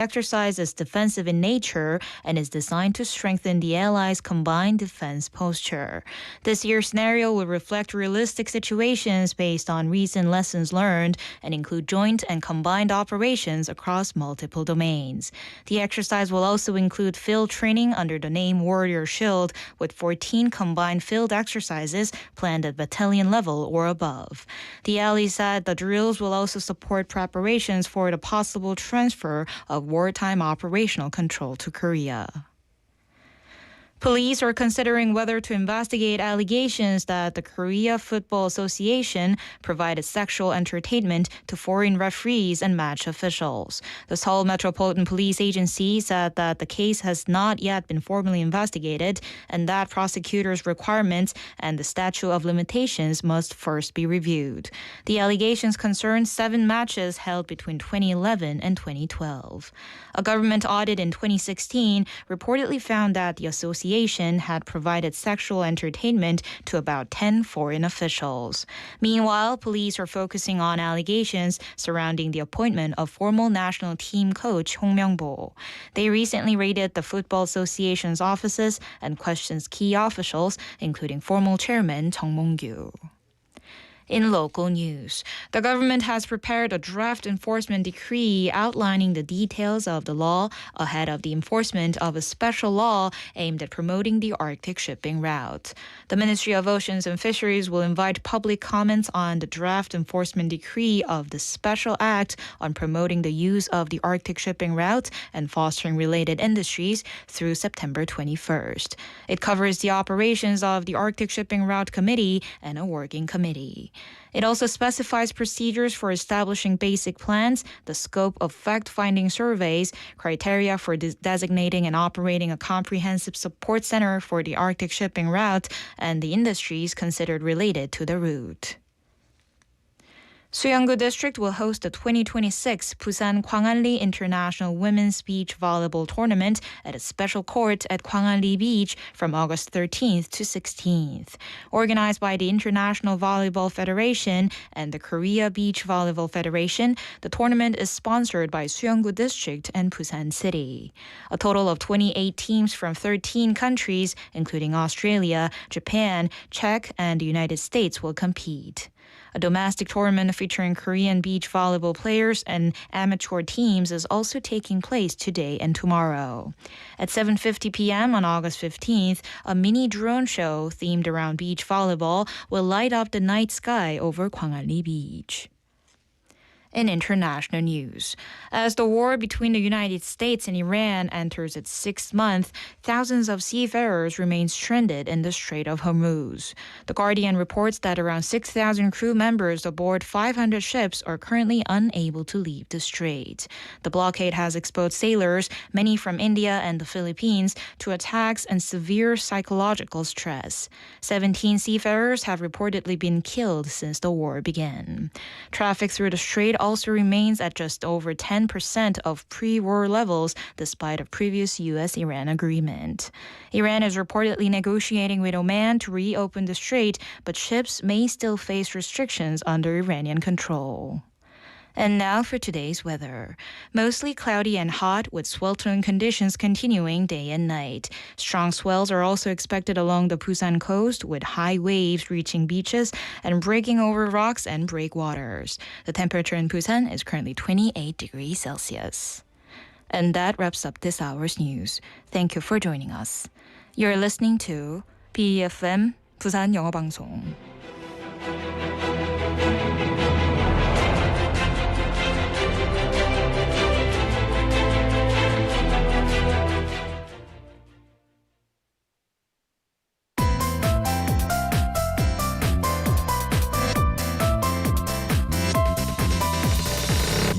exercise is defensive in nature and is designed to strengthen the Allies' combined defense posture. This year's scenario will reflect realistic situations based on recent lessons learned and include joint and combined operations across multiple domains. The exercise will also include field training under the name Warrior Shield, with 14 combined field exercises planned at battalion level or above. The ally said the drills will also support preparations for the possible transfer of wartime operational control to Korea. Police are considering whether to investigate allegations that the Korea Football Association provided sexual entertainment to foreign referees and match officials. The Seoul Metropolitan Police Agency said that the case has not yet been formally investigated and that prosecutors' requirements and the statute of limitations must first be reviewed. The allegations concern 7 matches held between 2011 and 2012. A government audit in 2016 reportedly found that the association had provided sexual entertainment to about 10 foreign officials. Meanwhile, police are focusing on allegations surrounding the appointment of former national team coach Hong Myung-bo. They recently raided the Football Association's offices and questioned key officials, including former chairman Chung Mong-gyu. In local news, the government has prepared a draft enforcement decree outlining the details of the law ahead of the enforcement of a special law aimed at promoting the Arctic shipping route. The Ministry of Oceans and Fisheries will invite public comments on the draft enforcement decree of the Special Act on promoting the use of the Arctic shipping route and fostering related industries through September 21st. It covers the operations of the Arctic Shipping Route Committee and a working committee. It also specifies procedures for establishing basic plans, the scope of fact-finding surveys, criteria for designating and operating a comprehensive support center for the Arctic shipping route, and the industries considered related to the route. Suyeonggu District will host the 2026 Busan Gwangalli International Women's Beach Volleyball Tournament at a special court at Gwangalli Beach from August 13th to 16th. Organized by the International Volleyball Federation and the Korea Beach Volleyball Federation, the tournament is sponsored by Suyeonggu District and Busan City. A total of 28 teams from 13 countries, including Australia, Japan, Czech, and the United States, will compete. A domestic tournament featuring Korean beach volleyball players and amateur teams is also taking place today and tomorrow. At 7:50 p.m. on August 15th, a mini drone show themed around beach volleyball will light up the night sky over Gwangalli Beach. In international news, as the war between the United States and Iran enters its 6th month, thousands of seafarers remain stranded in the Strait of Hormuz. The Guardian reports that around 6,000 crew members aboard 500 ships are currently unable to leave the strait. The blockade has exposed sailors, many from India and the Philippines, to attacks and severe psychological stress. 17 seafarers have reportedly been killed since the war began. Traffic through the strait also remains at just over 10% of pre-war levels despite a previous U.S.-Iran agreement. Iran is reportedly negotiating with Oman to reopen the strait, but ships may still face restrictions under Iranian control. And now for today's weather. Mostly cloudy and hot with sweltering conditions continuing day and night. Strong swells are also expected along the Busan coast with high waves reaching beaches and breaking over rocks and breakwaters. The temperature in Busan is currently 28 degrees Celsius. And that wraps up this hour's news. Thank you for joining us. You're listening to BeFM 부산영어방송.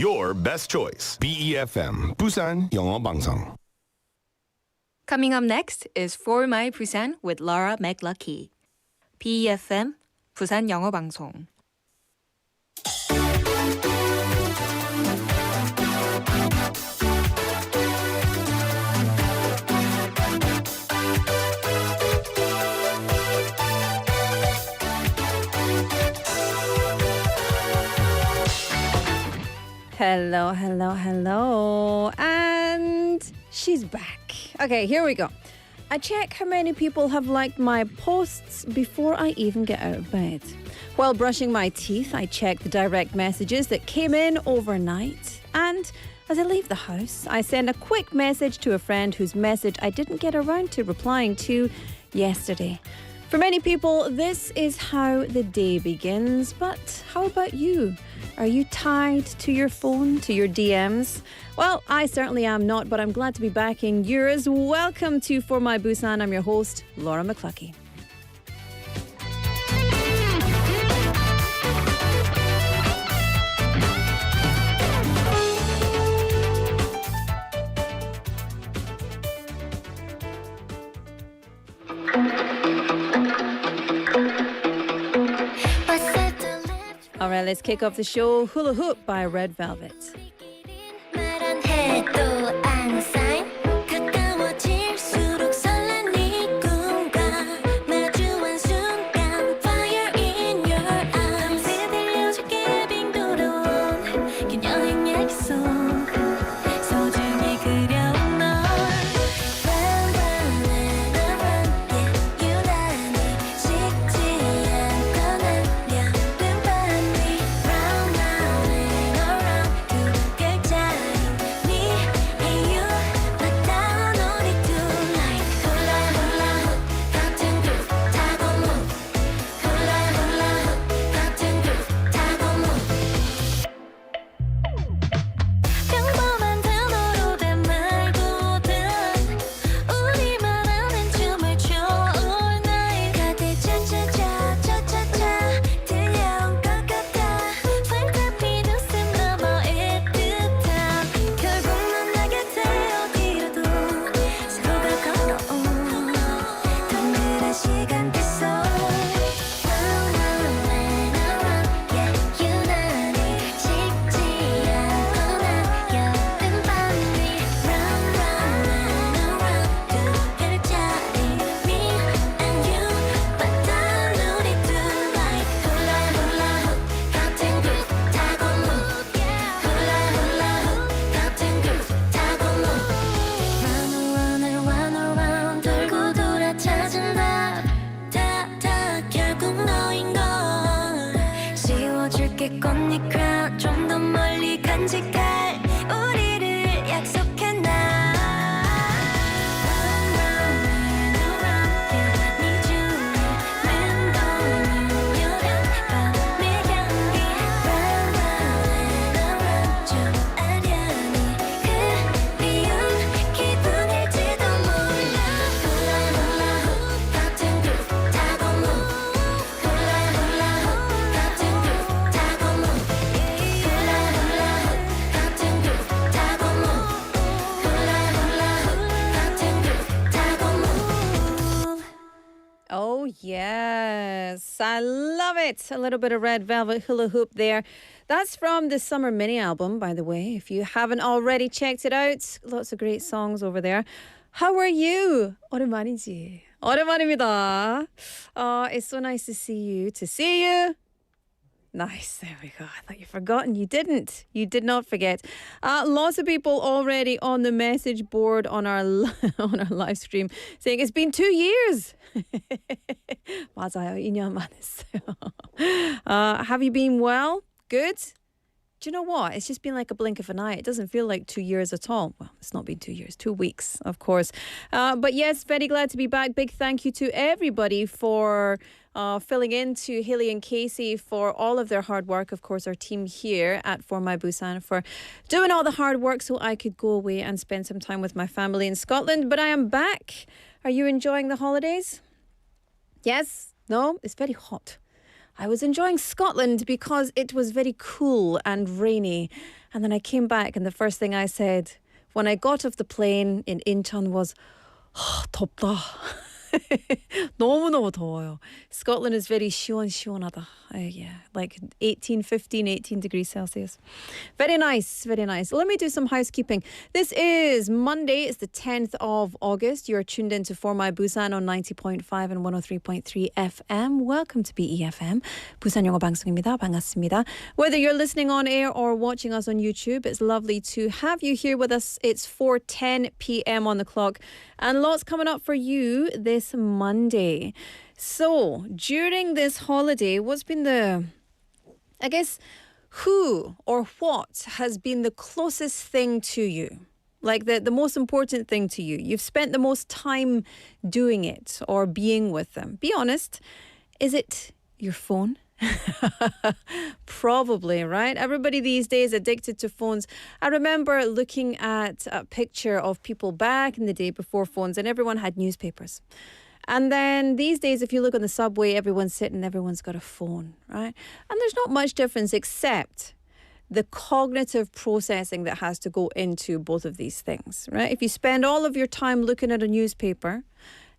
Your best choice. BeFM Busan 영어방송. Coming up next is For My Busan with Laura McLuckie. BeFM 부산 영어방송. Hello, hello, hello. She's back. Okay, here we go. I check how many people have liked my posts before I even get out of bed. While brushing my teeth, I check the direct messages that came in overnight. And as I leave the house, I send a quick message to a friend whose message I didn't get around to replying to yesterday. For many people, this is how the day begins. But how about you? Are you tied to your phone, to your DMs? Well, I certainly am not, but I'm glad to be backing yours. Welcome to For My Busan. I'm your host, Laura McLuckie. All right, let's kick off the show. Hula Hoop by Red Velvet. Yes, I love it. A little bit of Red Velvet Hula Hoop there. That's from the summer mini album, by the way. If you haven't already checked it out, lots of great songs over there. How are you? 오랜만이지. 오랜만입니다. It's so nice to see you. To see you. Nice. There we go. I thought you'd forgotten. You didn't. You did not forget. Lots of people already on the message board on our on our live stream saying it's been 2 years. 맞아요. 2년 만했어요. Have you been well? Good? Do you know what? It's just been like a blink of an eye. It doesn't feel like 2 years at all. Well, it's not been 2 years, 2 weeks, of course. But yes, very glad to be back. Big thank you to everybody for filling in, to Haley and Casey for all of their hard work. Of course, our team here at For My Busan for doing all the hard work so I could go away and spend some time with my family in Scotland. But I am back. Are you enjoying the holidays? Yes? No? It's very hot. I was enjoying Scotland because it was very cool and rainy. And then I came back and the first thing I said when I got off the plane in Intern was, 덥다. 너무너무 더워요. Scotland is very 시원시원하다. Yeah, like 18 degrees Celsius. Very nice, very nice. Let me do some housekeeping. This is Monday. It's the 10th of August. You're tuned into For My Busan on 90.5 and 103.3 FM. Welcome to BeFM. 부산영어방송입니다. 반갑습니다. Whether you're listening on air or watching us on YouTube, it's lovely to have you here with us. It's 4:10 p.m. on the clock. And lots coming up for you this Monday. So, during this holiday, what's been who or what has been the closest thing to you? Like the most important thing to you. You've spent the most time doing it or being with them. Be honest. Is it your phone? Probably, right? Everybody these days addicted to phones. I remember looking at a picture of people back in the day before phones, and everyone had newspapers. And then these days, if you look on the subway, everyone's sitting, everyone's got a phone, right? And there's not much difference except the cognitive processing that has to go into both of these things, right? If you spend all of your time looking at a newspaper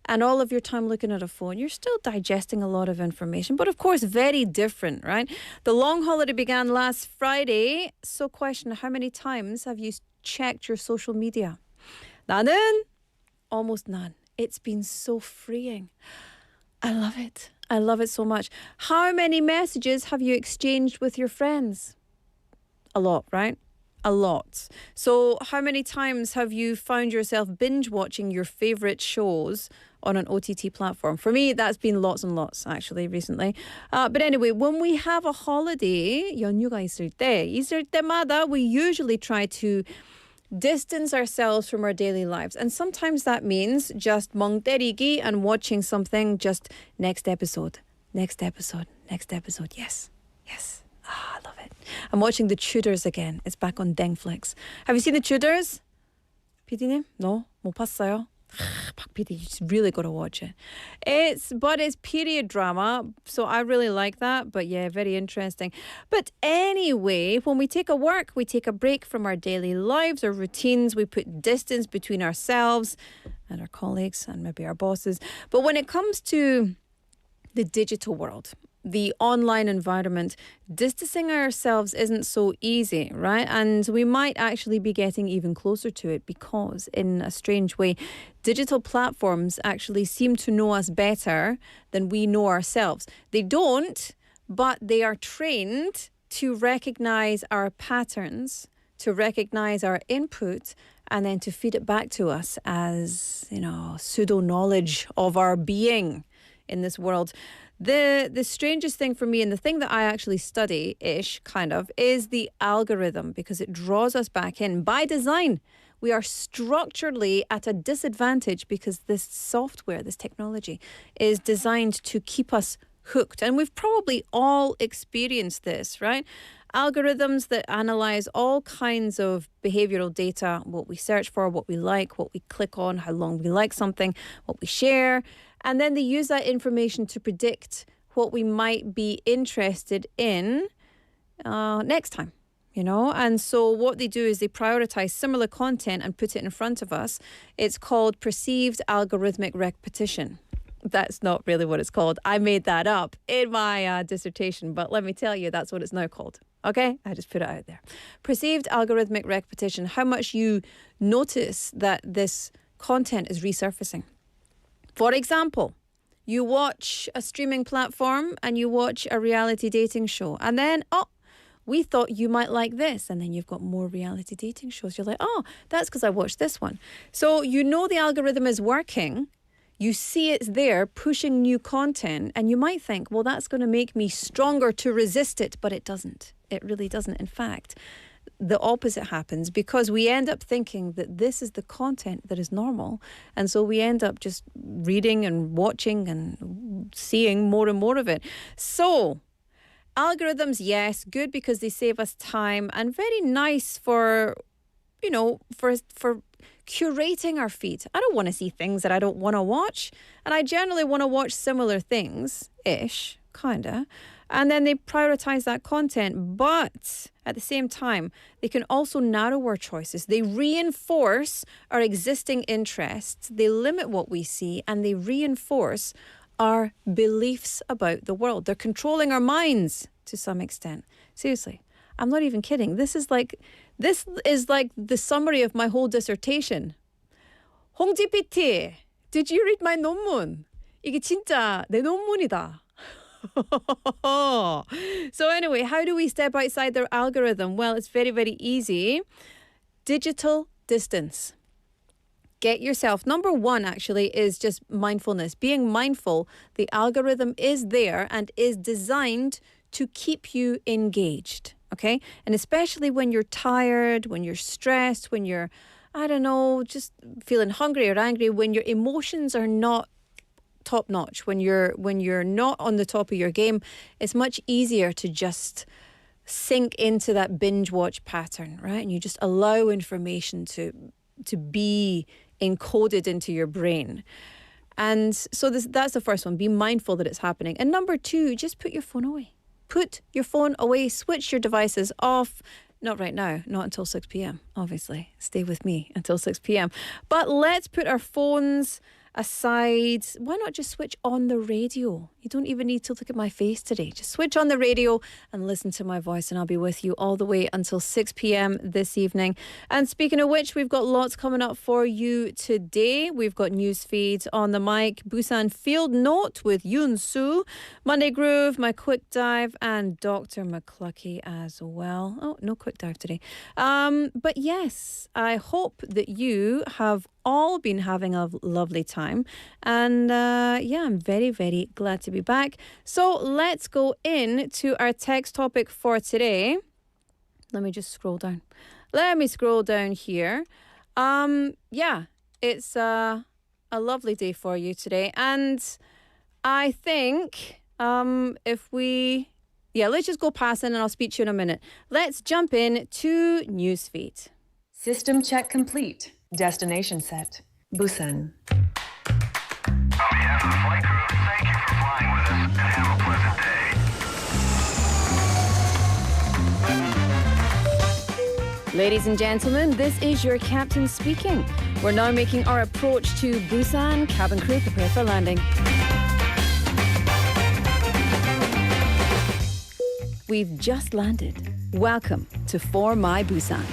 and all of your time looking at a phone, you're still digesting a lot of information, but of course, very different, right? The long holiday began last Friday. So question, how many times have you checked your social media? 나는 almost none. It's been so freeing. I love it. I love it so much. How many messages have you exchanged with your friends? A lot, right? A lot. So how many times have you found yourself binge watching your favorite shows on an OTT platform? For me, that's been lots and lots, actually, recently. But anyway, when we have a holiday, 연휴가 있을 때마다 we usually try to distance ourselves from our daily lives. And sometimes that means just 멍 때리기 and watching something, just next episode. Yes. I love it. I'm watching The Tudors again. It's back on Dengflix. Have you seen The Tudors? PD님? No? 못 봤어요? Pak PD, you just really got to watch it. It's period drama, so I really like that. But yeah, very interesting. But anyway, when we take a break from our daily lives or routines. We put distance between ourselves and our colleagues and maybe our bosses. But when it comes to the digital world, the online environment, distancing ourselves isn't so easy, right? And we might actually be getting even closer to it because, in a strange way, digital platforms actually seem to know us better than we know ourselves. They don't, but they are trained to recognize our patterns, to recognize our input, and then to feed it back to us as, pseudo knowledge of our being in this world. The strangest thing for me, and the thing that I actually study-ish, kind of, is the algorithm, because it draws us back in. By design, we are structurally at a disadvantage because this software, this technology, is designed to keep us hooked. And we've probably all experienced this, right? Algorithms that analyze all kinds of behavioral data, what we search for, what we like, what we click on, how long we like something, what we share. And then they use that information to predict what we might be interested in next time, And so what they do is they prioritize similar content and put it in front of us. It's called perceived algorithmic repetition. That's not really what it's called. I made that up in my dissertation, but let me tell you, that's what it's now called. Okay? I just put it out there. Perceived algorithmic repetition, how much you notice that this content is resurfacing. For example, you watch a streaming platform and you watch a reality dating show, and then, we thought you might like this, and then you've got more reality dating shows. You're like, that's because I watched this one. So the algorithm is working. You see it's there pushing new content, and you might think, well, that's going to make me stronger to resist it, but it doesn't. It really doesn't. In fact, the opposite happens because we end up thinking that this is the content that is normal. And so we end up just reading and watching and seeing more and more of it. So algorithms, yes, good because they save us time, and very nice for curating our feed. I don't want to see things that I don't want to watch. And I generally want to watch similar things-ish, kind of. And then they prioritize that content. But at the same time, they can also narrow our choices. They reinforce our existing interests. They limit what we see and they reinforce our beliefs about the world. They're controlling our minds to some extent. Seriously, I'm not even kidding. This is like the summary of my whole dissertation. 홍지 PT, did you read my 논문? 이게 진짜 내 논문이다. So anyway, how do we step outside their algorithm? Well, it's very, very easy. Digital distance. Get yourself. Number one, actually, is just mindfulness. Being mindful, the algorithm is there and is designed to keep you engaged, okay? And especially when you're tired, when you're stressed, when you're, I don't know, just feeling hungry or angry, when your emotions are not top notch, when you're not on the top of your game, it's much easier to just sink into that binge watch pattern, right? And you just allow information to be encoded into your brain. And so that's the first one. Be mindful that it's happening. And number two, just put your phone away. Put your phone away. Switch your devices off. Not right now. Not until 6 p.m. Obviously. Stay with me until 6 p.m. But let's put our phones aside. Why not just switch on the radio? You don't even need to look at my face today. Just switch on the radio and listen to my voice and I'll be with you all the way until 6 p.m. this evening. And speaking of which, we've got lots coming up for you today. We've got news feeds on the mic, Busan Field Note with Yoon Soo, Monday Groove, my quick dive, and Dr. McLuckie as well. Oh, no quick dive today. But yes, I hope that you have all been having a lovely time. And yeah, I'm very, very glad to be back. So let's go into our text topic for today. Let me just scroll down. Let me scroll down here. Yeah, it's a lovely day for you today. And I think let's just go past it and I'll speak to you in a minute. Let's jump in to Newsfeed. System check complete. Destination set. Busan. On behalf of the flight crew, thank you for flying with us and have a pleasant day. Ladies and gentlemen, this is your captain speaking. We're now making our approach to Busan. Cabin crew, prepare for landing. We've just landed. Welcome to For My Busan.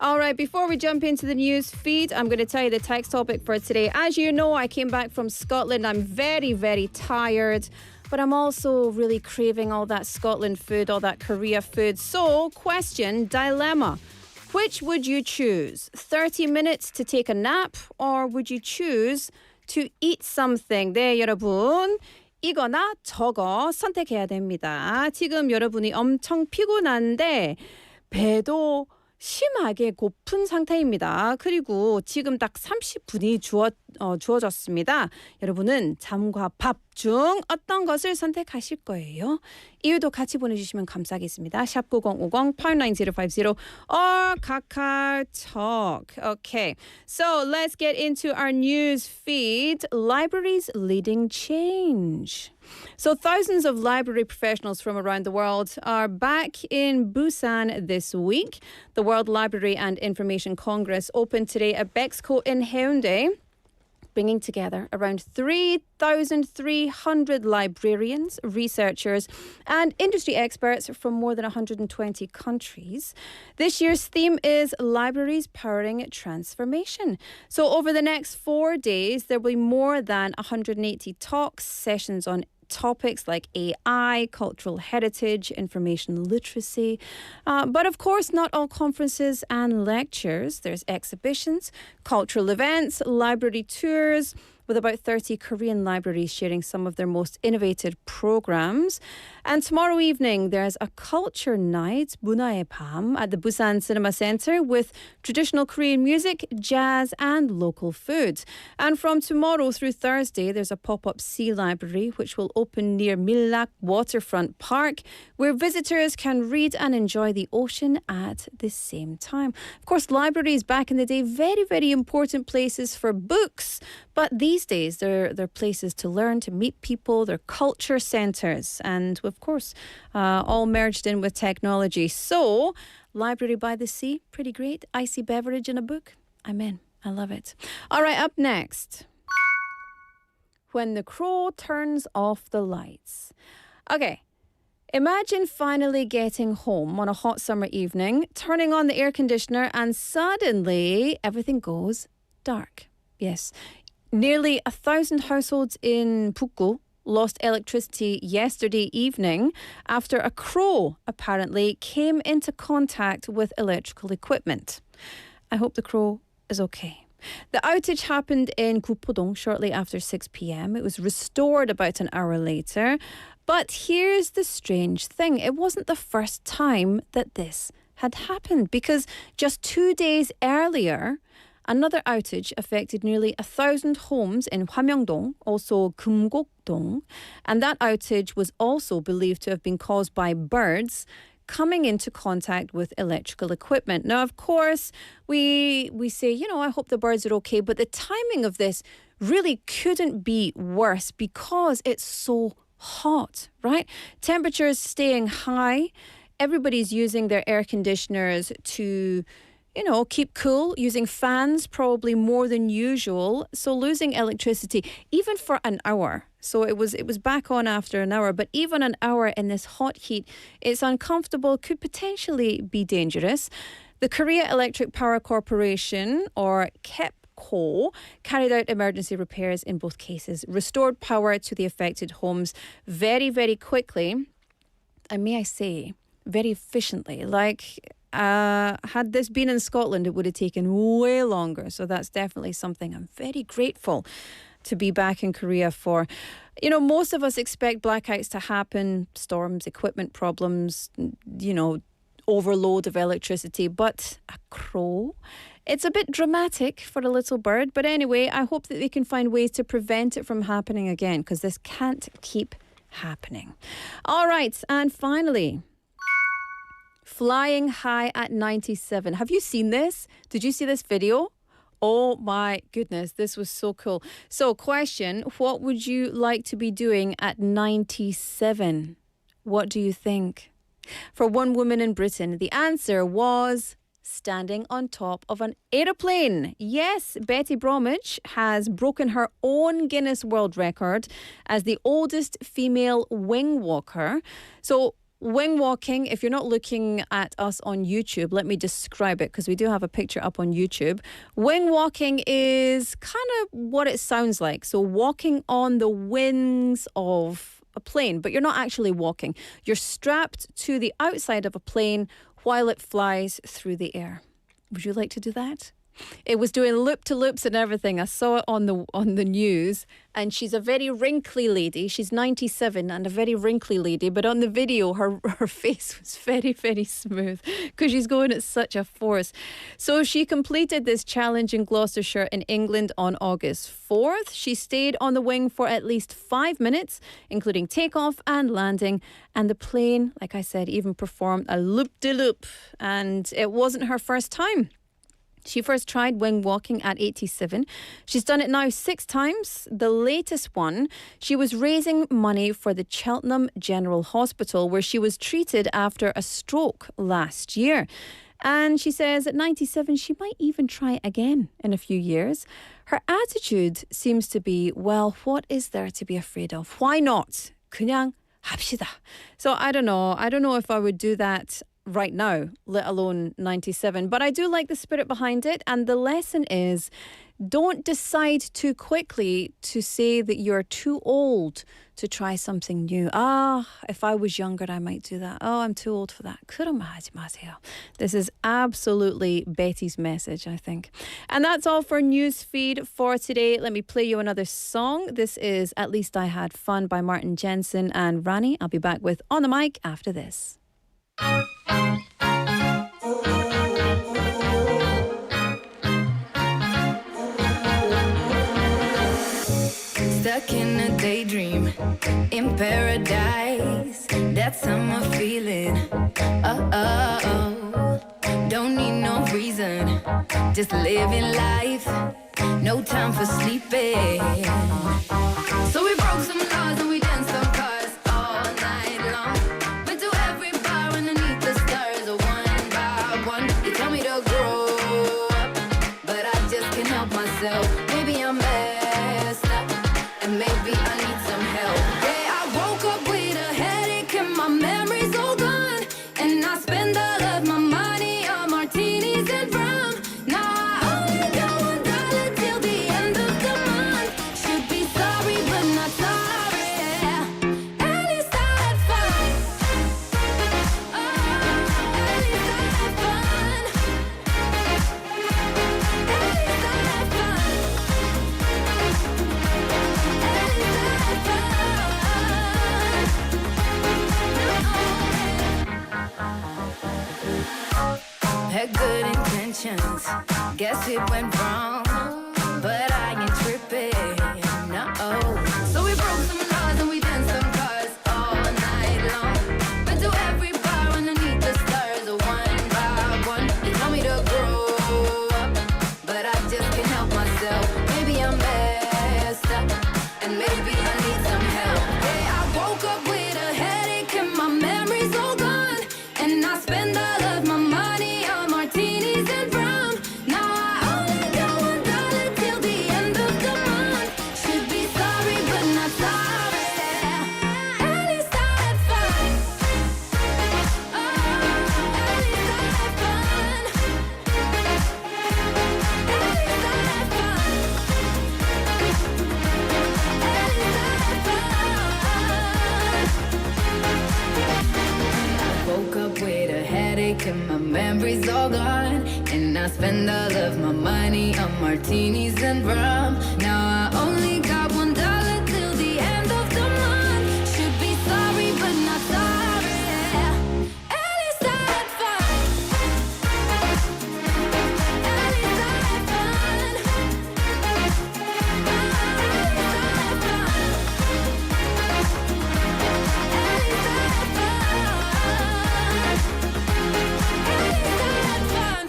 All right, before we jump into the news feed, I'm going to tell you the text topic for today. As you know, I came back from Scotland. I'm very, very tired, but I'm also really craving all that Scotland food, all that Korea food. So, question, dilemma. Which would you choose? 30 minutes to take a nap, or would you choose to eat something? 네, 여러분. 이거나 저거 선택해야 됩니다. 지금 여러분이 엄청 피곤한데 배도 심하게 고픈 상태입니다. 그리고 지금 딱 30분이 주어졌습니다. 여러분은 잠과 밥 중 어떤 것을 선택하실 거예요? 이유도 같이 보내주시면 감사하겠습니다. 샵 9050 89050 or 카카오톡. Okay, so let's get into our news feed. Libraries leading change. So thousands of library professionals from around the world are back in Busan this week. The World Library and Information Congress opened today at Bexco in Haeundae, bringing together around 3,300 librarians, researchers, and industry experts from more than 120 countries. This year's theme is Libraries Powering Transformation. So over the next 4 days, there will be more than 180 talks, sessions on topics like AI, cultural heritage, information literacy. But of course, not all conferences and lectures. There's exhibitions, cultural events, library tours, with about 30 Korean libraries sharing some of their most innovative programs. And tomorrow evening, there's a culture night, 문화의 밤, at the Busan Cinema Center with traditional Korean music, jazz, and local food. And from tomorrow through Thursday, there's a pop-up sea library which will open near McLuckie Waterfront Park, where visitors can read and enjoy the ocean at the same time. Of course, libraries back in the day, very, very important places for books. But these days, they're places to learn, to meet people, they're culture centres. And of course, all merged in with technology. So, library by the sea, pretty great. Icy beverage and a book. I'm in. I love it. All right, up next. When the crow turns off the lights. Okay. Imagine finally getting home on a hot summer evening, turning on the air conditioner, and suddenly everything goes dark. Yes. Nearly 1,000 households in Pukgu lost electricity yesterday evening after a crow apparently came into contact with electrical equipment. I hope the crow is okay. The outage happened in Gupodong shortly after 6 p.m. It was restored about an hour later. But here's the strange thing. It wasn't the first time that this had happened, because just 2 days earlier, another outage affected nearly 1,000 homes in Hwamyeongdong, also Gumgokdong, and that outage was also believed to have been caused by birds coming into contact with electrical equipment. Now, of course, we say, I hope the birds are okay, but the timing of this really couldn't be worse because it's so hot, right? Temperatures staying high. Everybody's using their air conditioners to keep cool, using fans probably more than usual. So losing electricity, even for an hour. So it was back on after an hour, but even an hour in this hot heat, it's uncomfortable, could potentially be dangerous. The Korea Electric Power Corporation, or KpopCo, carried out emergency repairs in both cases, restored power to the affected homes very, very quickly, and may I say, very efficiently. Had this been in Scotland, it would have taken way longer. So that's definitely something I'm very grateful to be back in Korea for. Most of us expect blackouts to happen, storms, equipment problems, overload of electricity. But a crow? It's a bit dramatic for a little bird. But anyway, I hope that they can find ways to prevent it from happening again, because this can't keep happening. All right. And finally, flying high at 97. Have you seen this? Did you see this video? Oh my goodness, this was so cool. So question, what would you like to be doing at 97? What do you think? For one woman in Britain, the answer was standing on top of an aeroplane. Yes, Betty Bromwich has broken her own Guinness World Record as the oldest female wing walker. So wing walking, if you're not looking at us on YouTube, let me describe it because we do have a picture up on YouTube. Wing walking is kind of what it sounds like. So walking on the wings of a plane, but you're not actually walking. You're strapped to the outside of a plane while it flies through the air. Would you like to do that? It was doing loop-to-loops and everything. I saw it on the news, and she's a very wrinkly lady. She's 97 and a very wrinkly lady, but on the video, her face was very, very smooth because she's going at such a force. So she completed this challenge in Gloucestershire in England on August 4th. She stayed on the wing for at least 5 minutes, including takeoff and landing, and the plane, like I said, even performed a loop-de-loop, and it wasn't her first time. She first tried wing walking at 87. She's done it now 6 times. The latest one, she was raising money for the Cheltenham General Hospital, where she was treated after a stroke last year. And she says at 97, she might even try again in a few years. Her attitude seems to be, well, what is there to be afraid of? Why not? 그냥 합시다. So I don't know. I don't know if I would do that right now, let alone 97. But I do like the spirit behind it. And the lesson is, Don't decide too quickly to say that you're too old to try something new. If I was younger, I might do that. I'm too old for that. 그러면 하지 마세요. This is absolutely Betty's message, I think. And that's all for Newsfeed for today. Let me play you another song. This is At Least I Had Fun by Martin Jensen and Rani. I'll be back with On the Mic after this. Stuck in a daydream, in paradise. That summer feeling. Don't need no reason, just living life. No time for sleeping. So we broke some laws and we danced some cars all night long. Went to every bar underneath the stars, one by one. You tell me to grow up, but I just can't help myself. Maybe I'm messed up, and maybe I need some help. Yeah, I woke up with a headache and my memory's all gone. And I spend all of my money on martinis and rum. Now I only got $1 till the end of the month. Should be sorry, but not sorry. At least I had fun. At least I had fun. At least I had fun. Had good intentions, guess it went wrong, but I ain't tripping, no. So we broke some laws and we danced some cars all night long. Went to every bar underneath the stars, one by one. You told me to grow up, but I just can't help myself. Maybe I'm messed up, and maybe I need some help. Yeah, I woke up with a headache and my memory's all gone. And I spend all of my money on martinis and rum. Now I only got $1 till the end of the month. Should be sorry, but not sorry. At least I had fun. At least I had fun. At least I had fun. At least I had fun. Woke up with a headache and my memory's all gone. And I spend all of my money on martinis and rum. Now I only got $1 till the end of the month. Should be sorry, but not sorry. At least I had fun. At least I had fun. At least I had fun. At least I had fun.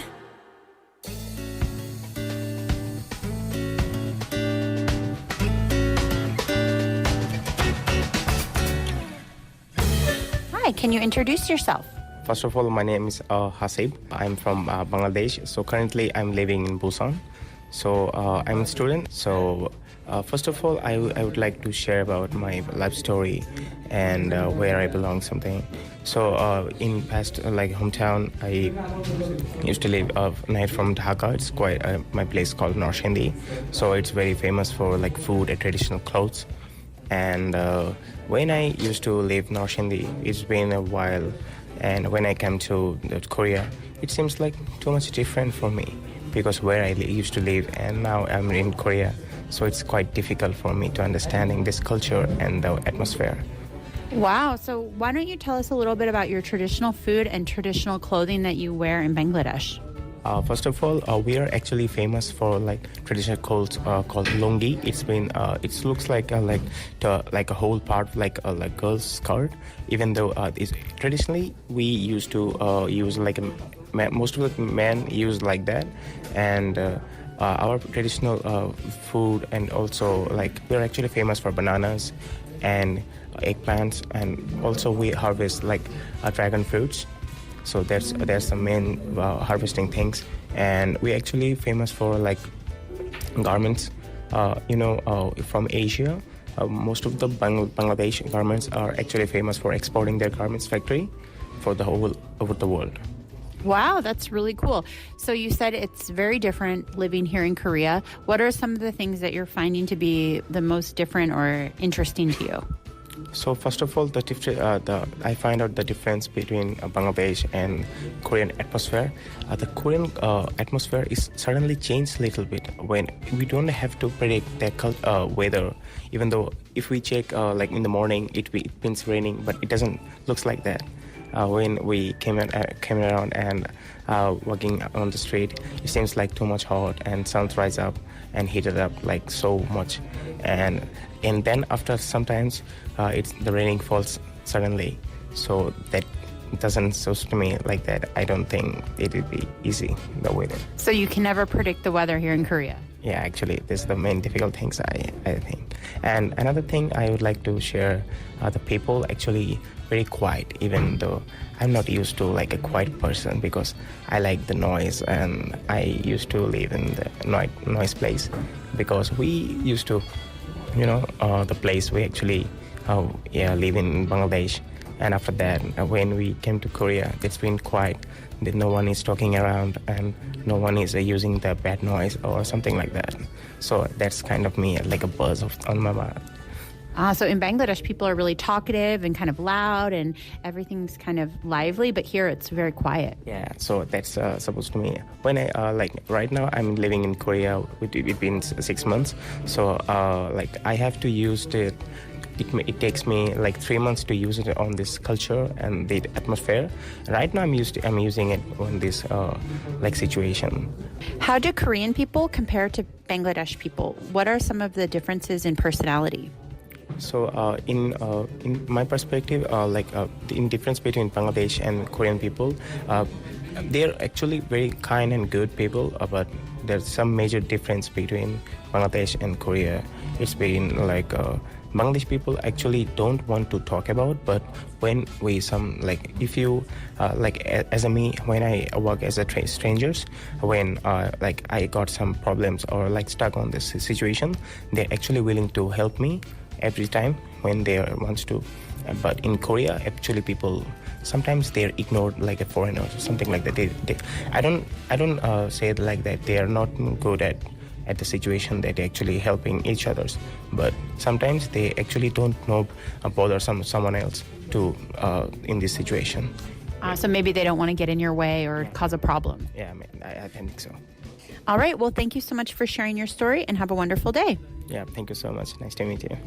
Hi, can you introduce yourself? First of all, my name is Hasib. I'm from Bangladesh. So currently I'm living in Busan. So I'm a student. So first of all, I would like to share about my life story and where I belong something. So in past hometown, I used to live night from Dhaka. It's quite my place called Norshindi. So it's very famous for food and traditional clothes. And when I used to live in Norshindi, it's been a while. And when I came to Korea, it seems like too much different for me because where I used to live and now I'm in Korea. So it's quite difficult for me to understanding this culture and the atmosphere. Wow. So why don't you tell us a little bit about your traditional food and traditional clothing that you wear in Bangladesh? First of all, we are actually famous for traditional clothes called lungi. It looks like a whole part like girl's skirt. Even though traditionally we used to use most of the men use like that, and our traditional food and also we're actually famous for bananas and eggplants, and also we harvest dragon fruits. So there's the main harvesting things, and we actually famous for garments. From Asia, most of the Bangladesh garments are actually famous for exporting their garments factory for the whole over the world. Wow, that's really cool. So you said it's very different living here in Korea. What are some of the things that you're finding to be the most different or interesting to you? So first of all, I find out the difference between Bangladesh and Korean atmosphere. The Korean atmosphere is suddenly changed a little bit when we don't have to predict the weather. Even though if we check like in the morning, it means raining, but it doesn't looks like that. When we came around and walking on the street, it seems like too much hot and sun rise up and heat it up like so much, and then after sometimes the raining falls suddenly, so that doesn't suit me like that. I don't think it would be easy the weather. So you can never predict the weather here in Korea. Yeah, actually, this is the main difficult things I think. And another thing I would like to share, the people actually very quiet, even though I'm not used to like a quiet person because I like the noise and I used to live in the noise place because we used to, the place we actually live in Bangladesh. And after that, when we came to Korea, it's been quiet. No one is talking around and no one is using the bad noise or something like that. So that's kind of me, like a buzz on my mind. So in Bangladesh, people are really talkative and kind of loud and everything's kind of lively, but here it's very quiet. Yeah, so that's supposed to me. When I, right now I'm living in Korea, it's been 6 months. So I have to use it. It takes me like 3 months to use it on this culture and the atmosphere. Right now I'm using it on this situation. How do Korean people compare to Bangladesh people? What are some of the differences in personality? So in my perspective, in difference between Bangladesh and Korean people, they're actually very kind and good people, but there's some major difference between Bangladesh and Korea. It's been like Bangladesh people actually don't want to talk about, but when we if you as a me, when I work as a strangers, when I got some problems or stuck on this situation, they're actually willing to help me every time when they wants to. But in Korea, actually people sometimes they're ignored like a foreigner or something like that. I don't say it like that. They are not good at the situation that they're actually helping each others, but sometimes they actually don't know bother someone else to in this situation. So maybe they don't want to get in your way or cause a problem. Yeah, I think so. All right. Well, thank you so much for sharing your story and have a wonderful day. Yeah, thank you so much. Nice to meet you.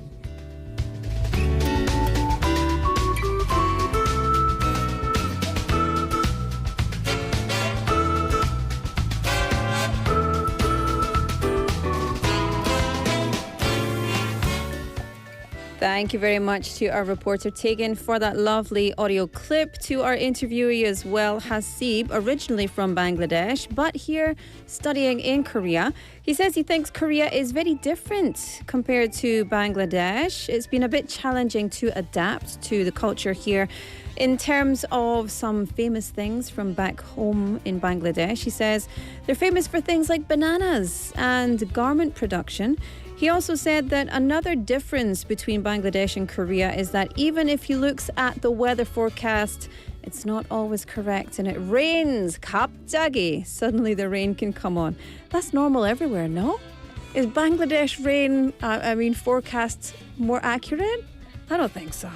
Thank you very much to our reporter Tegan for that lovely audio clip. To our interviewee as well, Hasib, originally from Bangladesh, but here studying in Korea. He says he thinks Korea is very different compared to Bangladesh. It's been a bit challenging to adapt to the culture here. In terms of some famous things from back home in Bangladesh, he says they're famous for things like bananas and garment production. He also said that another difference between Bangladesh and Korea is that even if he looks at the weather forecast, it's not always correct and it rains. 갑자기, suddenly the rain can come on. That's normal everywhere, no? Is Bangladesh rain, forecasts more accurate? I don't think so.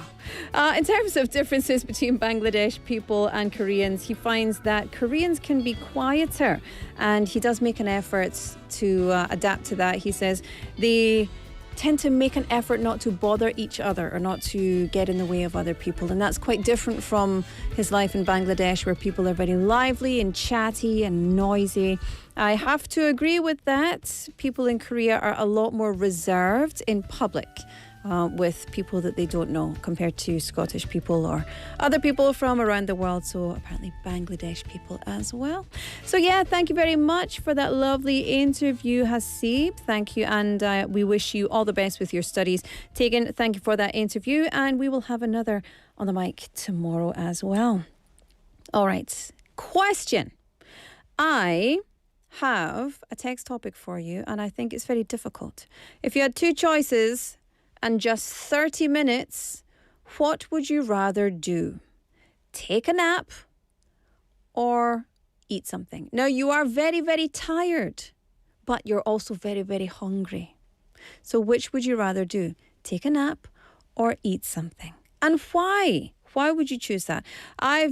In terms of differences between Bangladesh people and Koreans, he finds that Koreans can be quieter, and he does make an effort to adapt to that. He says they tend to make an effort not to bother each other or not to get in the way of other people, and that's quite different from his life in Bangladesh, where people are very lively and chatty and noisy. I have to agree with that. People in Korea are a lot more reserved in public. With people that they don't know compared to Scottish people or other people from around the world, so apparently Bangladesh people as well. So yeah, thank you very much for that lovely interview, Hasib. Thank you, and we wish you all the best with your studies. Tegan, thank you for that interview, and we will have another on the mic tomorrow as well. All right, question. I have a text topic for you, and I think it's very difficult. If you had two choices and just 30 minutes, what would you rather do? Take a nap or eat something. Now, you are very, very tired, but you're also very, very hungry. So which would you rather do? Take a nap or eat something? And why? Why would you choose that? I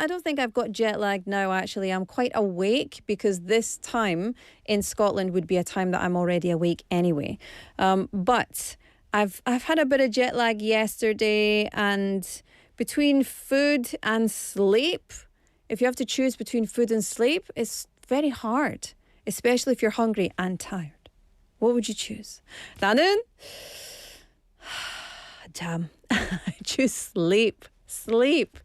don't think I've got jet lag now, actually. I'm quite awake because this time in Scotland would be a time that I'm already awake anyway. But I've had a bit of jet lag yesterday, and between food and sleep, if you have to choose between food and sleep, it's very hard, especially if you're hungry and tired. What would you choose? 나는 잠. I choose sleep. Sleep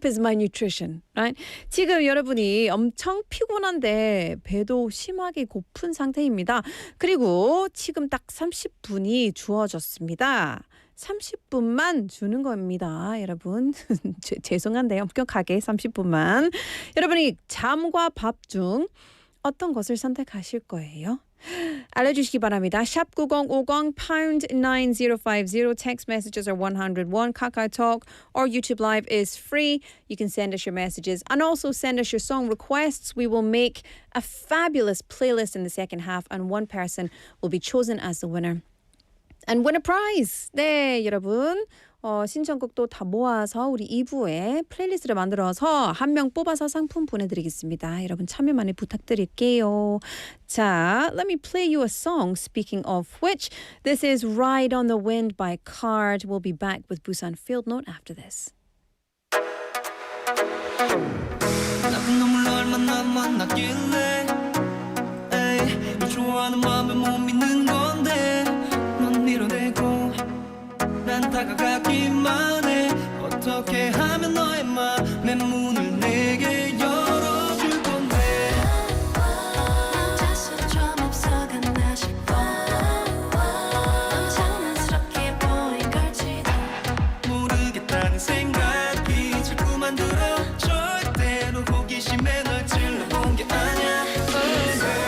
is my nutrition, right? 지금 여러분이 엄청 피곤한데 배도 심하게 고픈 상태입니다. 그리고 지금 딱 30분이 주어졌습니다. 30분만 주는 겁니다, 여러분. 죄송한데요. 엄격하게 30분만. 여러분이 잠과 밥 중 어떤 것을 선택하실 거예요? 알려주시기 바랍니다. 샵 9050 pound 9050. Text messages are 101. KakaoTalk or YouTube Live is free. You can send us your messages and also send us your song requests. We will make a fabulous playlist in the second half, and one person will be chosen as the winner and win a prize. 네, 여러분. 신청곡도 다 모아서 우리 2부에 플레이리스트를 만들어서 한 명 뽑아서 상품 보내드리겠습니다. 여러분 참여 많이 부탁드릴게요. 자, let me play you a song. Speaking of which, this is Ride on the Wind by Card. We'll be back with Busan Field Note after this. 나쁜 놈을 얼마나 만났길래 에이, 널 좋아하는 마음을 못 믿는 건데 넌 밀어내고 난 다가가기만 해. 어떻게 하면 너의 맘의 문을 내게 열어줄 건데 혼자서 좀 앞서갔나 싶어 너무 장난스럽게 보인 걸지도 모르겠다는 생각이 자꾸만 들어. 절대로 호기심에 널 찔러본 게 아니야.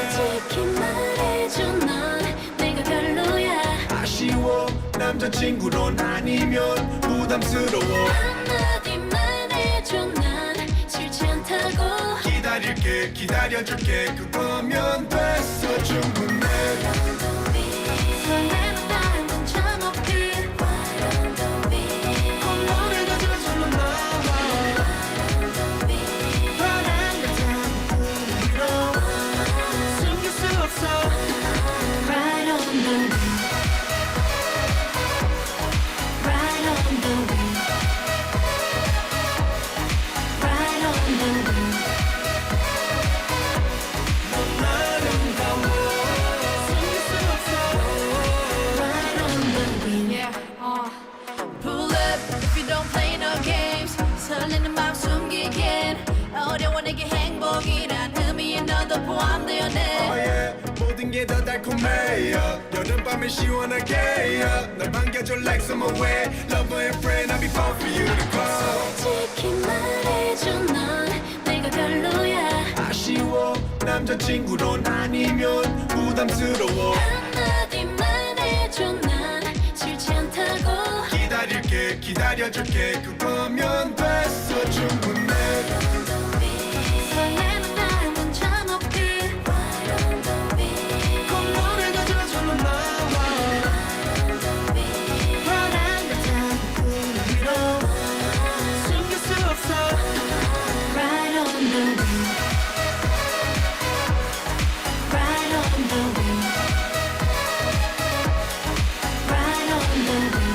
솔직히 말해줘 넌 내가 별로야. 아쉬워 남자친구론 아니면 부담스러워. 한마디만 해줘 난 싫지 않다고. 기다릴게 기다려줄게 그거면 됐어 충분해. 설레는 나는 문자 높이 콧노래가 저절로 나와. 바람 같은 꿈으로 숨길 수 없어. Right on the wind. Right on the wind. Right on the wind. 넌 아름다워. 숨길 수 없어. Right on the wind. Yeah, pull up if you don't play no games. 설레는 맘 숨기긴 어려워 내게 행복이란 의미에 너도 포함되었네. 모든 게 더 달콤해 여름밤을 시원하게 널 반겨줘 like summer way. Lover and friend I'll be far for you to call. 솔직히 말해줘 넌 내가 별로야. 아쉬워 남자친구론 아니면 부담스러워. 한마디만 해줘 난 싫지 않다고. 기다릴게 기다려줄게 그거면 됐어 충분해. 설레는 나는 문자 높이 콧노래가 저절로 나와. 바람 같은 꿈으로 숨길 수 없어. Right on the wind. Right on the wind. Right on the wind.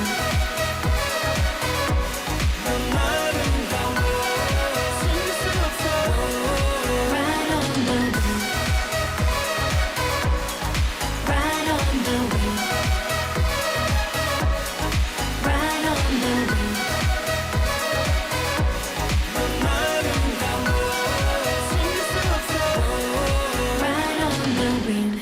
넌 아름다워. 숨길 수 없어. Right on the wind. Right on the wind. Right on the wind. 넌 아름다워. 숨길 수 없어. Right on the wind.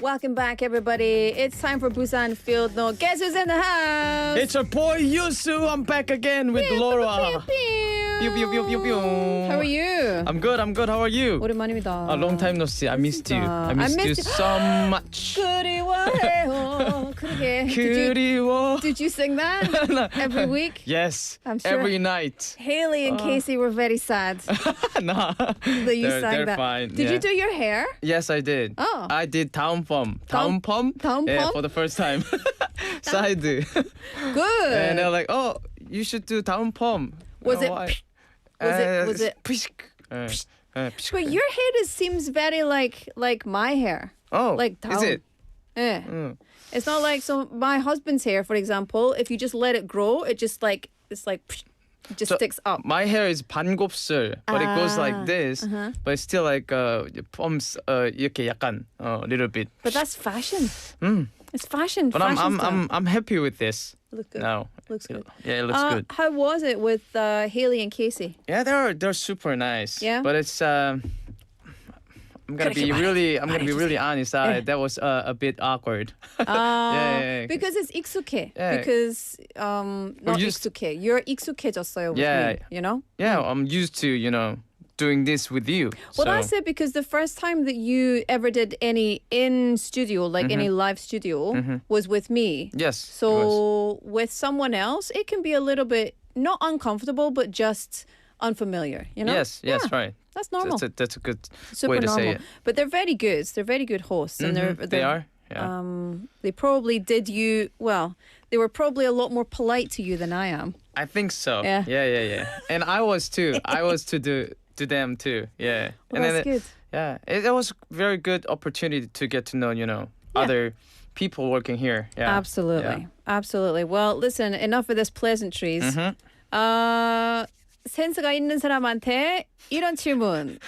Welcome back, everybody. It's time for Busan Field Note. Guess who's in the house? It's our boy Yusu. I'm back again with Laura. Pew, pew. How are you? I'm good. How are you? 오랜만입니다. A long time no see. I missed you. I missed you so much. 그리워해요. 그러게. 그리워. Did you sing that every week? Yes. I'm sure Every night. Haley and Casey were very sad Nah. that you sang they're that. fine. Did yeah. you do your hair? Yes, I did. Oh. I did town pom. Town Yeah, pom? for the first time. Side. Good. And they're like, oh, you should do town pom. Was it? Why? Was it? But your hair seems very like my hair. Oh, Like is town. it? Yeah. Mm. It's not like so. My husband's hair, for example, if you just let it grow, it just like it just So, sticks up. My hair is 반곱슬, but it goes like this, but it's still like palms 이렇게 약간 a little bit. But that's fashion. Mm. It's fashion. But fashion style. I'm happy with this. Look good. now. Looks good. Yeah, it looks good. How was it with Haley and Casey? Yeah, they're super nice. Yeah? But it's I'm gonna be really honest. That was a bit awkward. yeah. Because it's 익숙해. Yeah. Because not 익숙해. You're 익숙해졌어요 with Yeah. me, you know? Yeah, I'm used to doing this with you. Well, so. that's it, because the first time that you ever did any in studio, like any live studio, was with me. Yes. So with someone else, it can be a little bit not uncomfortable, but just unfamiliar. You know? Yes, right. That's normal. That's a good Super way to normal. say it. But they're very good. They're very good hosts, and They are. Yeah. They probably did you well. They were probably a lot more polite to you than I am. I think so. Yeah. Yeah. And I was too. I was to them too. Yeah. Well, and that's then good. Yeah. It was very good opportunity to get to know, other people working here. Yeah. Absolutely. Absolutely. Well, listen, enough of this pleasantries. 센스가 있는 사람한테 이런 질문.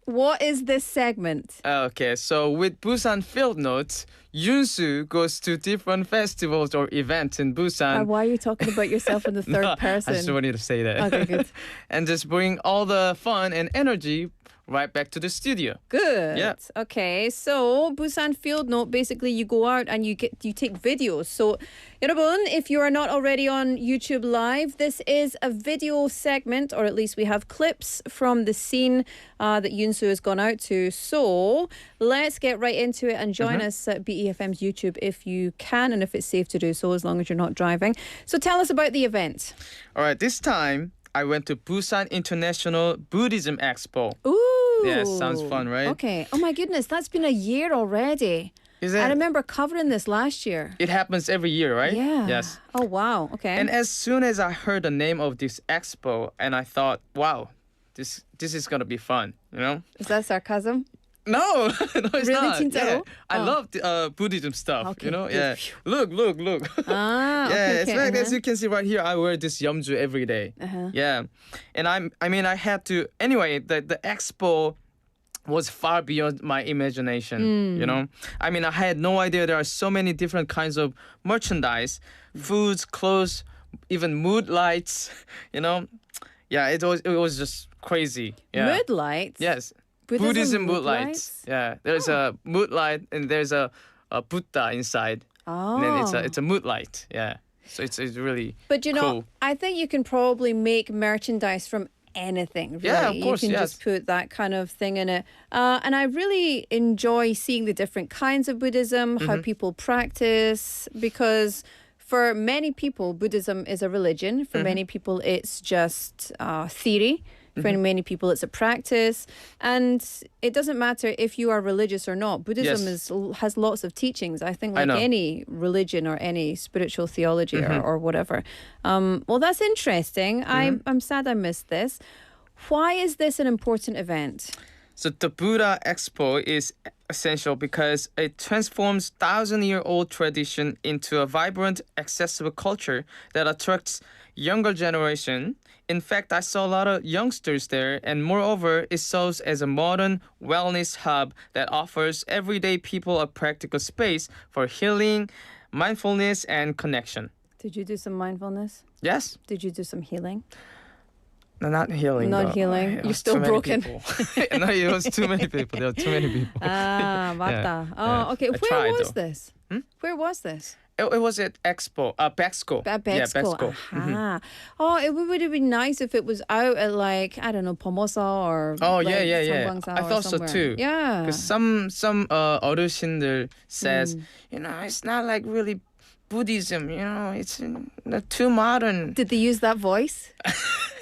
What is this segment? Okay, so with Busan Field Note, Yoonsu goes to different festivals or events in Busan. Why are you talking about yourself in the third No, person? I just wanted to say that. Okay, good. And just bring all the fun and energy right back to the studio. Good. Yeah. Okay, so Busan Field Note, basically you go out and you take videos. So, 여러분, if you are not already on YouTube Live, this is a video segment, or at least we have clips from the scene that Yoonsu has gone out to. So let's get right into it and join us at BeFM's YouTube if you can, and if it's safe to do so, as long as you're not driving. So tell us about the event. All right, this time I went to Busan International Buddhism Expo. Ooh. Yeah, sounds fun, right? Okay. Oh my goodness, that's been a year already. Is it? I remember covering this last year. It happens every year, right? Yeah. Yes. Oh, wow. Okay. And as soon as I heard the name of this expo, and I thought, wow, this is gonna be fun, Is that sarcasm? No, it's Really, not. 진짜로? Yeah. I Oh. love Buddhism stuff, Okay, Yeah. good. Look. Ah, Yeah, okay. it's like as you can see right here, I wear this yeomju every day. Yeah, and I had to anyway. The expo was far beyond my imagination. I had no idea there are so many different kinds of merchandise, foods, clothes, even mood lights. Yeah, it was just crazy. Yeah. Mood lights? Yes. Buddhism mood lights. Yeah, there's a mood light and there's a Buddha inside. Oh. And then it's a mood light. Yeah. So it's really But cool. I think you can probably make merchandise from anything, really. Yeah, of course, you can yes. just put that kind of thing in it. And I really enjoy seeing the different kinds of Buddhism, how people practice, because for many people, Buddhism is a religion. For many people, it's just theory. For many people, it's a practice. And it doesn't matter if you are religious or not. Buddhism has lots of teachings, I think, like any religion or any spiritual theology or whatever. Well, that's interesting. I'm sad I missed this. Why is this an important event? So the Buddha Expo is essential because it transforms 1,000-year-old tradition into a vibrant, accessible culture that attracts younger generation. In fact, I saw a lot of youngsters there, and moreover, it serves as a modern wellness hub that offers everyday people a practical space for healing, mindfulness, and connection. Did you do some mindfulness? Yes? Did you do some healing? No, not healing. Not though. healing. It You're was still too many broken. people. No, it was too many people. There were too many people. Ah, 맞다. Yeah. Oh, okay. I Where tried, was though. this? Where was this? It was at Expo, Bexco. At Yeah, Bexco. Bexco. Aha. Oh, it would have been nice if it was out at like, I don't know, Pomosa or Oh like yeah. Sangbangsa I or thought so somewhere. too. Yeah. Because some 어르신들 says, it's not like really Buddhism. It's too modern. Did they use that voice?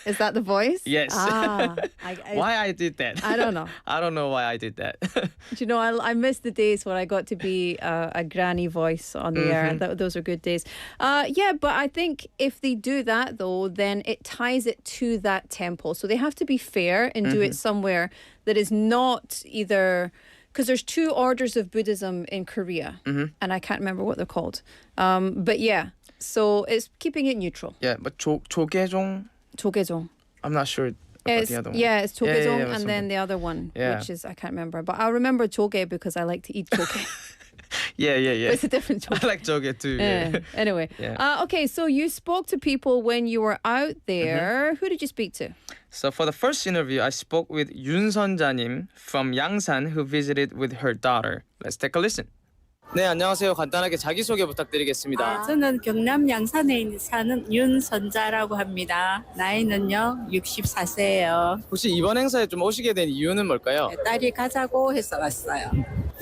Is that the voice? Yes. Why I did that? I don't know. I don't know why I did that. Do you know, I miss the days when I got to be a granny voice on the air. Those are good days. Yeah, but I think if they do that, though, then it ties it to that temple. So they have to be fair and do it somewhere that is not either... Because there's two orders of Buddhism in Korea, and I can't remember what they're called. But yeah, so it's keeping it neutral. Yeah, but 조계종? 조계종. I'm not sure about the other one. Yeah, it's 조계종, yeah, and then the other one, Yeah. which is, I can't remember. But I remember 조개 because I like to eat 조개. Yeah. But it's a different I 조개. like 조개 too. Yeah. Anyway, Yeah. okay, so you spoke to people when you were out there. Who did you speak to? So for the first interview, I spoke with 윤선자님 from Yangsan who visited with her daughter. Let's take a listen. 네, 안녕하세요. 간단하게 자기소개 부탁드리겠습니다. 저는 경남 양산에 사는 윤선자라고 합니다. 나이는요 64세예요. 혹시 이번 행사에 좀 오시게 된 이유는 뭘까요? 딸이 가자고 해서 왔어요.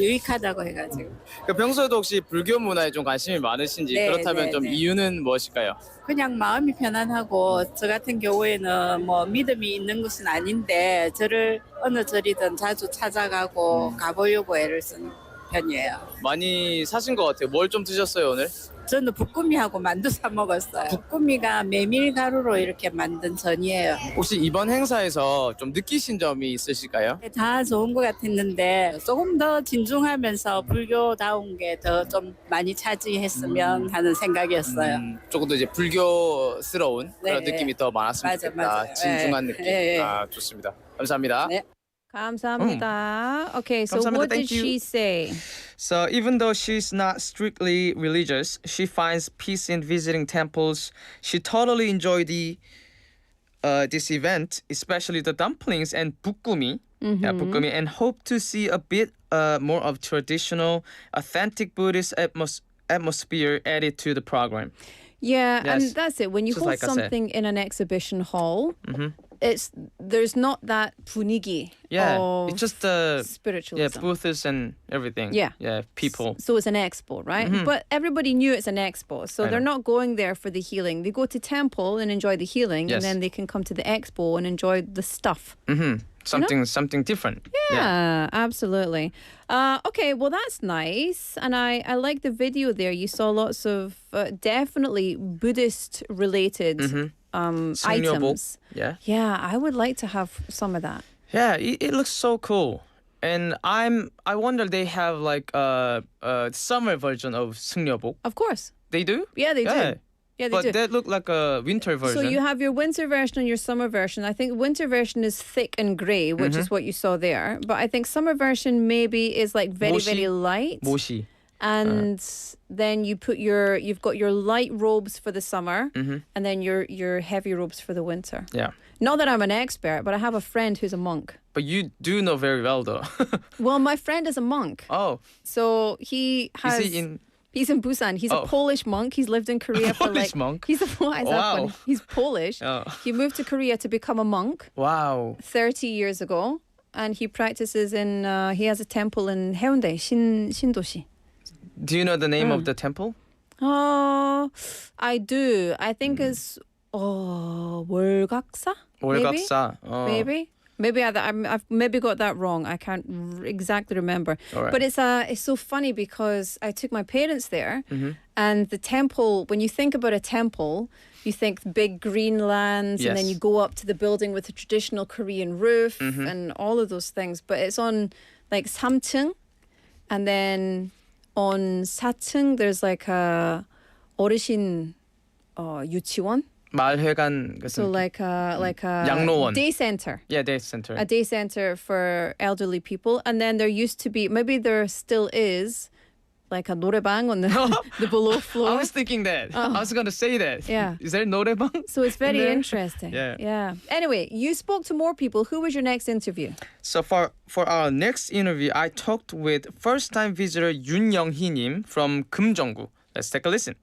유익하다고 해가지고. 평소에도 혹시 불교 문화에 좀 관심이 많으신지 네, 그렇다면 네, 좀 네. 이유는 무엇일까요? 그냥 마음이 편안하고 저 같은 경우에는 뭐 믿음이 있는 것은 아닌데 저를 어느 절이든 자주 찾아가고 가보려고 애를 쓰는 편이에요. 많이 사신 것 같아요. 뭘 좀 드셨어요 오늘? 저는 붓구미하고 만두 사 먹었어요. 붓구미가 메밀가루로 이렇게 만든 전이에요. 혹시 이번 행사에서 좀 느끼신 점이 있으실까요? 다 좋은 것 같았는데 조금 더 진중하면서 불교다운 게 더 좀 많이 차지했으면 하는 생각이었어요. 조금 더 이제 불교스러운 그런 네. 느낌이 더 많았으면 맞아, 좋겠다. 맞아. 진중한 네. 느낌. 네. 아, 좋습니다. 감사합니다. 네. 감사합니다. Okay, so 감사합니다. what did Thank you. she say? So even though she's not strictly religious, she finds peace in visiting temples. She totally enjoyed this event, especially the dumplings and bukkumi. Yeah, bukkumi, and hope to see a bit more of traditional, authentic Buddhist atmosphere added to the program. Yeah, Yes. and that's it. When you Just hold like I said. something in an exhibition hall, there's not that 분위기 Yeah, of it's just yeah, spiritualism. booths and everything. Yeah. Yeah, people. So it's an expo, right? But everybody knew it's an expo. So I they're know. not going there for the healing. They go to temple and enjoy the healing, Yes. and then they can come to the expo and enjoy the stuff. Something different. Yeah, absolutely. Okay, well, that's nice. And I like the video there. You saw lots of definitely Buddhist-related 승려복. items. Yeah. Yeah, I would like to have some of that. Yeah, it looks so cool. And I wonder they have like a summer version of 승려복. Of course. They do? Yeah, they do. Yeah, they but do. that look like a winter version. So you have your winter version and your summer version. I think winter version is thick and grey, which is what you saw there. But I think summer version maybe is like very, very light. 모시. And then you've got your light robes for the summer, and then your heavy robes for the winter. Yeah. Not that I'm an expert, but I have a friend who's a monk. But you do know very well though. Well, my friend is a monk. Oh. So he has... Is he in... He's in Busan. He's a Polish monk. He's lived in Korea for Polish monk? He's a why is that Wow. funny? He's Polish. Oh. He moved to Korea to become a monk Wow. 30 years ago, and he practices in. He has a temple in Haeundae, Shindoshi. Do you know the name of the temple? Oh, I do. I think it's 월각사. 월각사. Maybe I've maybe got that wrong. I can't exactly remember. Alright. But it's so funny because I took my parents there, and the temple. When you think about a temple, you think big green lands, and then Yes. you go up to the building with a traditional Korean roof and all of those things. But it's on like 3층, and then on 4층 there's like a 어르신 유치원. 마을회관 같은. So like a 양로원. day center. Yeah, day center. A day center for elderly people, and then there used to be, maybe there still is, like a 노래방 on the below floor. I was thinking that. I was gonna say that. Yeah. Is there 노래방? So it's very there? interesting. Yeah. Anyway, you spoke to more people. Who was your next interview? So for our next interview, I talked with first-time visitor Yoon Young-hee 님 from 금정구. Let's take a listen.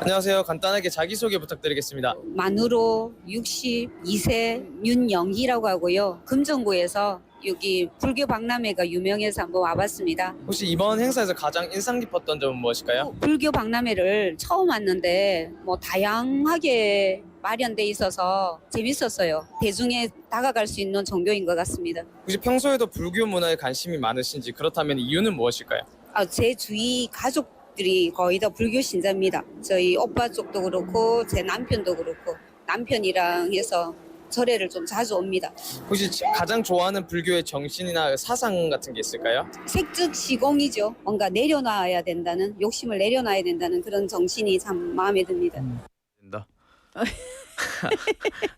안녕하세요. 간단하게 자기소개 부탁드리겠습니다. 만으로 62세 윤영희라고 하고요. 금정구에서 여기 불교 박람회가 유명해서 한번 와봤습니다. 혹시 이번 행사에서 가장 인상 깊었던 점은 무엇일까요? 불교 박람회를 처음 왔는데 뭐 다양하게 마련돼 있어서 재밌었어요. 대중에 다가갈 수 있는 종교인 것 같습니다. 혹시 평소에도 불교 문화에 관심이 많으신지 그렇다면 이유는 무엇일까요? 제 주위 가족들이 거의 다 불교 신자입니다. 저희 오빠 쪽도 그렇고 제 남편도 그렇고 남편이랑 해서 절에를 좀 자주 옵니다. 혹시 가장 좋아하는 불교의 정신이나 사상 같은 게 있을까요? 색즉시공이죠. 뭔가 내려놔야 된다는 욕심을 내려놔야 된다는 그런 정신이 참 마음에 듭니다.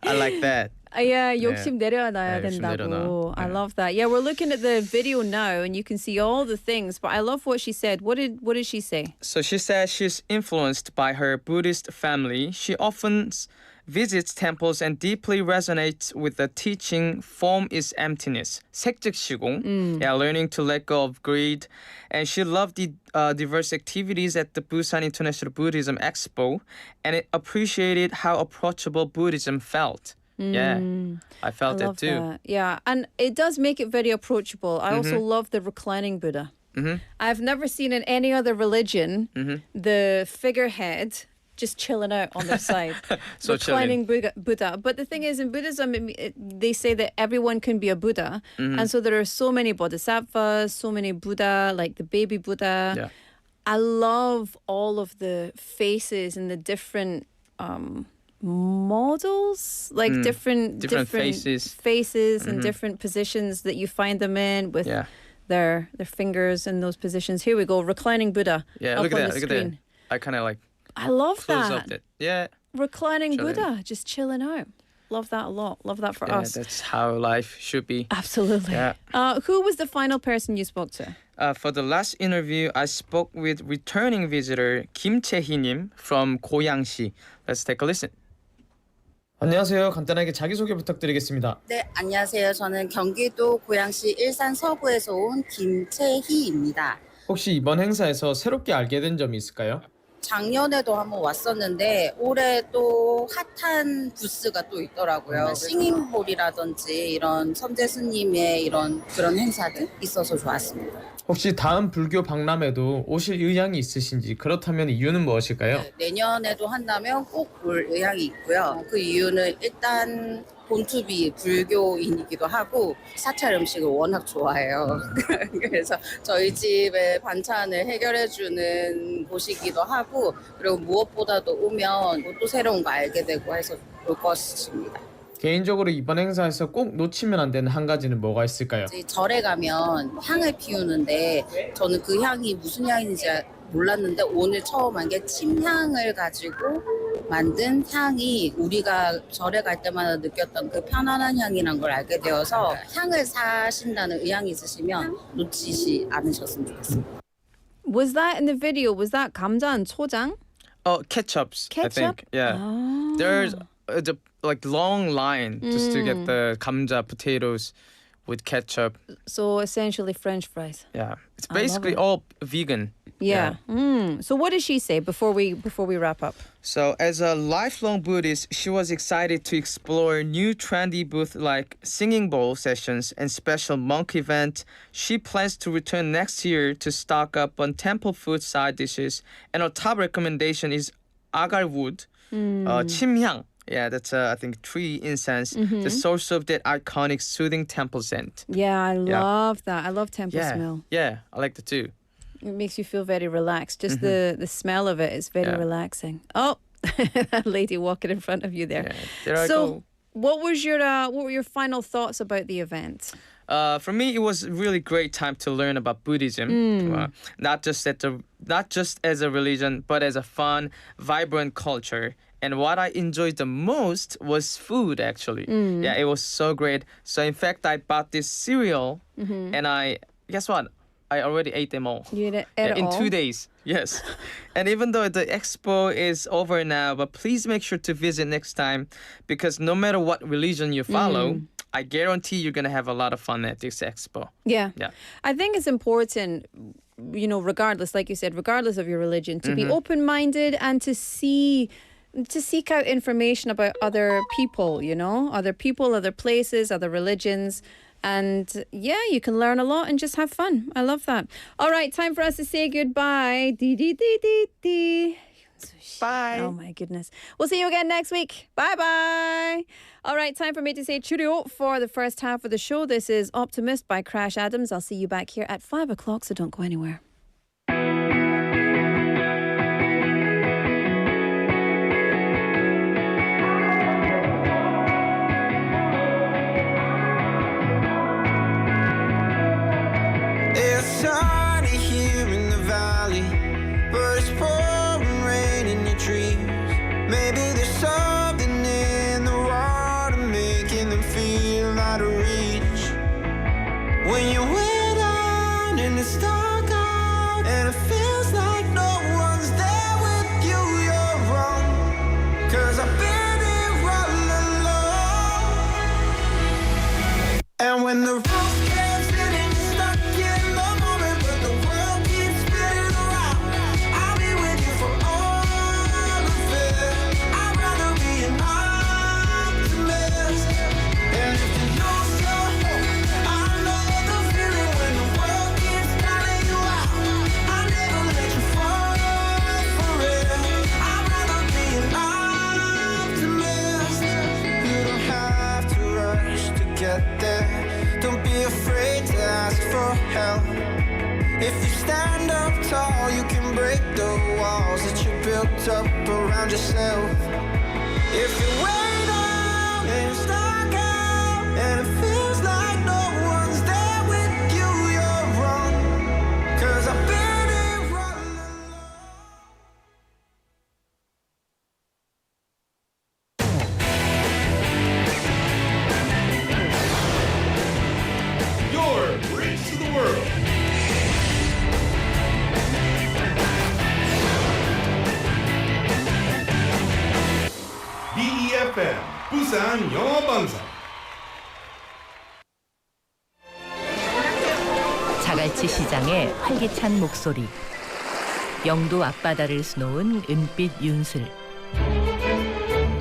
I like that. Yeah, 욕심 내려놔야 욕심 된다고. 내려놔. I love that. Yeah, we're looking at the video now, and you can see all the things. But I love what she said. What did she say? So she says she's influenced by her Buddhist family. She often visits temples and deeply resonates with the teaching form is emptiness. 색즉시공. Yeah, learning to let go of greed. And she loved the diverse activities at the Busan International Buddhism Expo and it appreciated how approachable Buddhism felt. Yeah, I felt love it too. that. Yeah, and it does make it very approachable. I also love the reclining Buddha. I've never seen in any other religion the figurehead just chilling out on their side. So reclining Buddha. But the thing is, in Buddhism, they say that everyone can be a Buddha. And so there are so many bodhisattvas, so many Buddha, like the baby Buddha. Yeah. I love all of the faces and the different models, like different faces and different positions that you find them in with their fingers in those positions. Here we go, reclining Buddha. Yeah, up look at on that. the Look at screen. that. I kind of like I love close that. up that. Yeah. Reclining Chilling. Buddha, just chilling out. Love that a lot. Love that for Yeah, us. that's how life should be. Absolutely. Yeah. Who was the final person you spoke to? For the last interview, I spoke with returning visitor Kim Chae-hee-님 from 고양시. Let's take a listen. 안녕하세요. 간단하게 자기소개 부탁드리겠습니다. 네, 안녕하세요. 저는 경기도 고양시 일산 서구에서 온 김채희입니다. 혹시 이번 행사에서 새롭게 알게 된 점이 있을까요? 작년에도 한번 왔었는데 올해 또 핫한 부스가 또 있더라고요. 싱잉볼이라든지 이런 선제 스님의 이런 그런 행사들 있어서 좋았습니다. 혹시 다음 불교 박람회도 오실 의향이 있으신지 그렇다면 이유는 무엇일까요? 네, 내년에도 한다면 꼭 올 의향이 있고요. 그 이유는 일단 본투비 불교인이기도 하고 사찰 음식을 워낙 좋아해요. 그래서 저희 집의 반찬을 해결해주는 곳이기도 하고 그리고 무엇보다도 오면 또 새로운 거 알게 되고 해서 올 것입니다. 개인적으로 이번 행사에서 꼭 놓치면 안 되는 한 가지는 뭐가 있을까요? 절에 가면 향을 피우는데 저는 그 향이 무슨 향인지 몰랐는데 오늘 처음 한 게 침향을 가지고 만든 향이 우리가 절에 갈 때마다 느꼈던 그 편안한 향이란 걸 알게 되어서 향을 사신다는 의향이 있으시면 놓치지 않으셨으면 좋겠습니다. Was that in the video? Was that 감자 and 초장? Oh, ketchups. I Ketchup? think. Yeah. There's the like long line just to get the 감자 potatoes with ketchup. So essentially French fries. Yeah, it's I love basically it. all vegan. Yeah. So what did she say before we wrap up? So as a lifelong Buddhist, she was excited to explore new trendy booths like singing bowl sessions and special monk event. She plans to return next year to stock up on temple food side dishes. And her top recommendation is agarwood, 침향. Yeah, that's I think tree incense, the source of that iconic soothing temple scent. Yeah, I love that. I love temple smell. Yeah, I like that too. It makes you feel very relaxed. Just the smell of it is very relaxing. Oh, that lady walking in front of you there. Yeah, there I So, go. what were your final thoughts about the event? For me, it was a really great time to learn about Buddhism, not just as a religion, but as a fun, vibrant culture. And what I enjoyed the most was food, actually. Yeah, it was so great. So in fact, I bought this cereal, and guess what? I already ate them all. You ate it in all? 2 days. Yes. And even though the expo is over now, but please make sure to visit next time because no matter what religion you follow, I guarantee you're gonna have a lot of fun at this expo. Yeah. Yeah. I think it's important, regardless, like you said, regardless of your religion, to be Mhm. open-minded and to seek out information about other people, other people, other places, other religions. And yeah, you can learn a lot and just have fun. I love that. All right, time for us to say goodbye. Bye. Oh my goodness. We'll see you again next week. Bye-bye. All right, time for me to say cheerio for the first half of the show. This is Optimist by Crash Adams. I'll see you back here at 5 o'clock, so don't go anywhere. It's sunny here in the valley, but it's pouring rain in your dreams. Maybe there's something in the water making them feel out of reach. When you're way down and it's dark out and it feels like no one's there with you, you're wrong. 'Cause I've been here all alone. And when the roof caves in and you're stuck in the moment, but the world keeps spinning around, I'll be with you for all of it. I'd rather be an optimist. And if you lose your hope, I know the feeling when the world keeps calling you out. I'll never let you fall for it. I'd rather be an optimist. You don't have to rush to get there. Don't be afraid to ask for help. If you stand up tall, you can break the walls that you built up around yourself. If you're way down and you're stuck out and it feels like no one's there with you, you're wrong. 'Cause I've been here all alone. Your bridge to the world. BeFM 부산 영어방송. 자갈치 시장의 활기찬 목소리, 영도 앞바다를 수놓은 은빛 윤슬,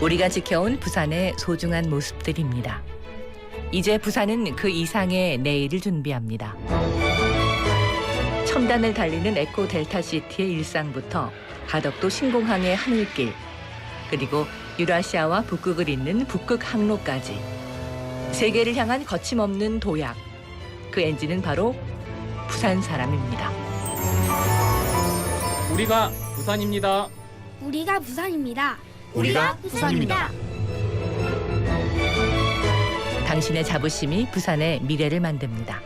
우리가 지켜온 부산의 소중한 모습들입니다. 이제 부산은 그 이상의 내일을 준비합니다. 첨단을 달리는 에코 델타시티의 일상부터 가덕도 신공항의 하늘길, 그리고 유라시아와 북극을 잇는 북극 항로까지 세계를 향한 거침없는 도약, 그 엔진은 바로 부산 사람입니다. 우리가 부산입니다. 우리가 부산입니다. 우리가 부산입니다. 당신의 자부심이 부산의 미래를 만듭니다.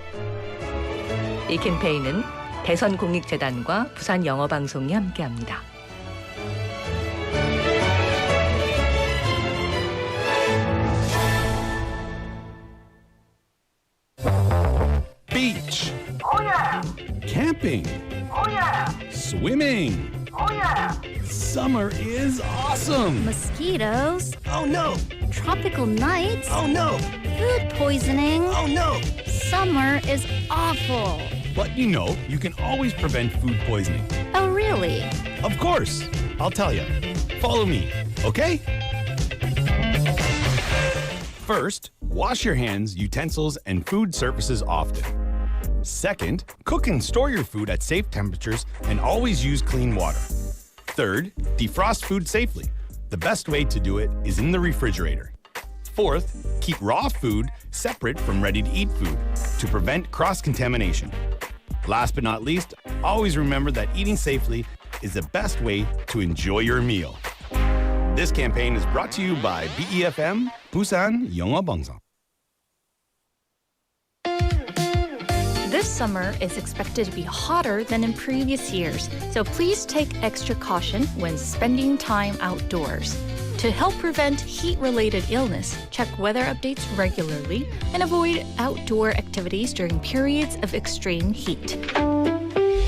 이 캠페인은 대선공익재단과 부산영어방송이 함께합니다. Beach. Oh yeah. Camping. Oh yeah. Swimming. Oh yeah. Summer is awesome. Mosquitoes. Oh no. Tropical nights. Oh no. Food poisoning. Oh no. Summer is awful. But you can always prevent food poisoning. Oh, really? Of course. I'll tell you. Follow me, okay? First, wash your hands, utensils, and food surfaces often. Second, cook and store your food at safe temperatures and always use clean water. Third, defrost food safely. The best way to do it is in the refrigerator. Fourth, keep raw food separate from ready-to-eat food to prevent cross-contamination. Last but not least, always remember that eating safely is the best way to enjoy your meal. This campaign is brought to you by BeFM, Busan 영어방송. This summer is expected to be hotter than in previous years, so please take extra caution when spending time outdoors. To help prevent heat-related illness, check weather updates regularly and avoid outdoor activities during periods of extreme heat.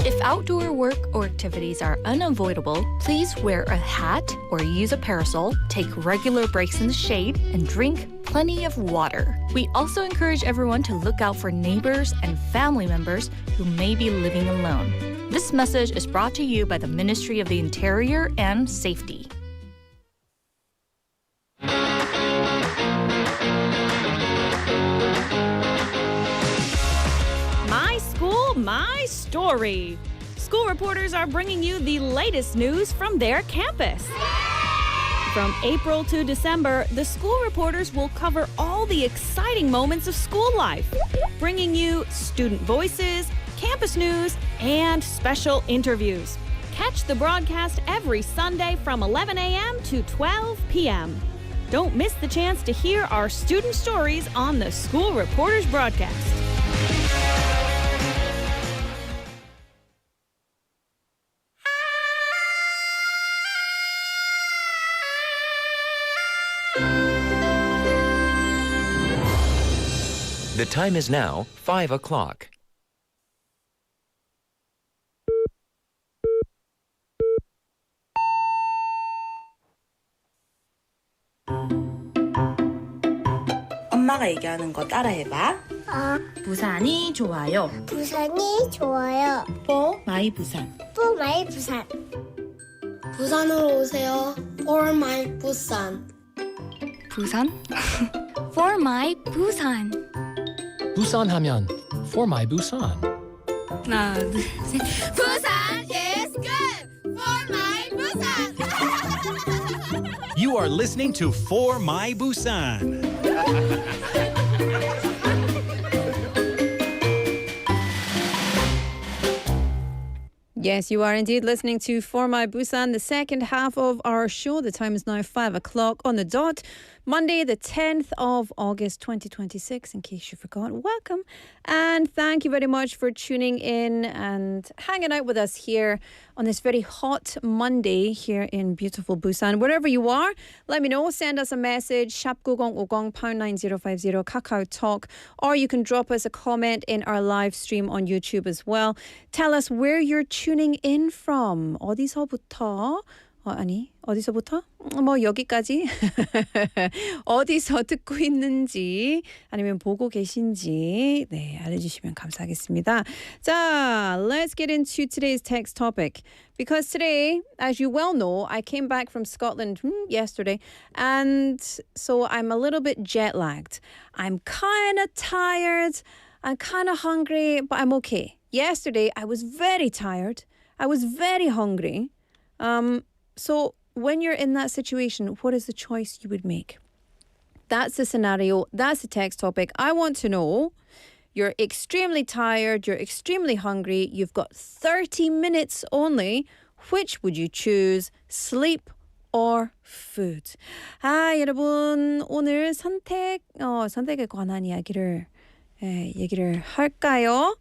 If outdoor work or activities are unavoidable, please wear a hat or use a parasol, take regular breaks in the shade, and drink plenty of water. We also encourage everyone to look out for neighbors and family members who may be living alone. This message is brought to you by the Ministry of the Interior and Safety. My school, my story. School reporters are bringing you the latest news from their campus. From April to December, the school reporters will cover all the exciting moments of school life, bringing you student voices, campus news, and special interviews. Catch the broadcast every Sunday from 11 a.m. to 12 p.m. Don't miss the chance to hear our student stories on the School Reporters broadcast. The time is now 5 o'clock. 엄마가 얘기하는 거 따라해봐. 부산이 좋아요. 부산이 좋아요. For my 부산. For my 부산. 부산으로 오세요. For my 부산. 부산? For my 부산. 부산 하면 For My Busan. 하나, 둘, 셋. 부산 is good. For my 부산. You are listening to For My Busan. Yes, you are indeed listening to For My Busan, the second half of our show. The time is now 5 o'clock on the dot. Monday, the 10th of August, 2026, in case you forgot. Welcome. And thank you very much for tuning in and hanging out with us here on this very hot Monday here in beautiful Busan. Wherever you are, let me know. Send us a message, 샵9050 #9050 Kakao Talk, or you can drop us a comment in our live stream on YouTube as well. Tell us where you're tuning in from. 어디서부터? 어디서부터? 여기까지. 어디서 듣고 있는지 아니면 보고 계신지 네, 알려주시면 감사하겠습니다. 자, let's get into today's text topic. Because today, as you well know, I came back from Scotland yesterday, and so I'm a little bit jet lagged. I'm kind of tired. I'm kind of hungry, but I'm okay. Yesterday, I was very tired. I was very hungry. So when you're in that situation, what is the choice you would make? That's the scenario. That's the text topic. I want to know. You're extremely tired. You're extremely hungry. You've got 30 minutes only. Which would you choose? Sleep or food? 여러분 오늘 선택에 관한 이야기를 할까요?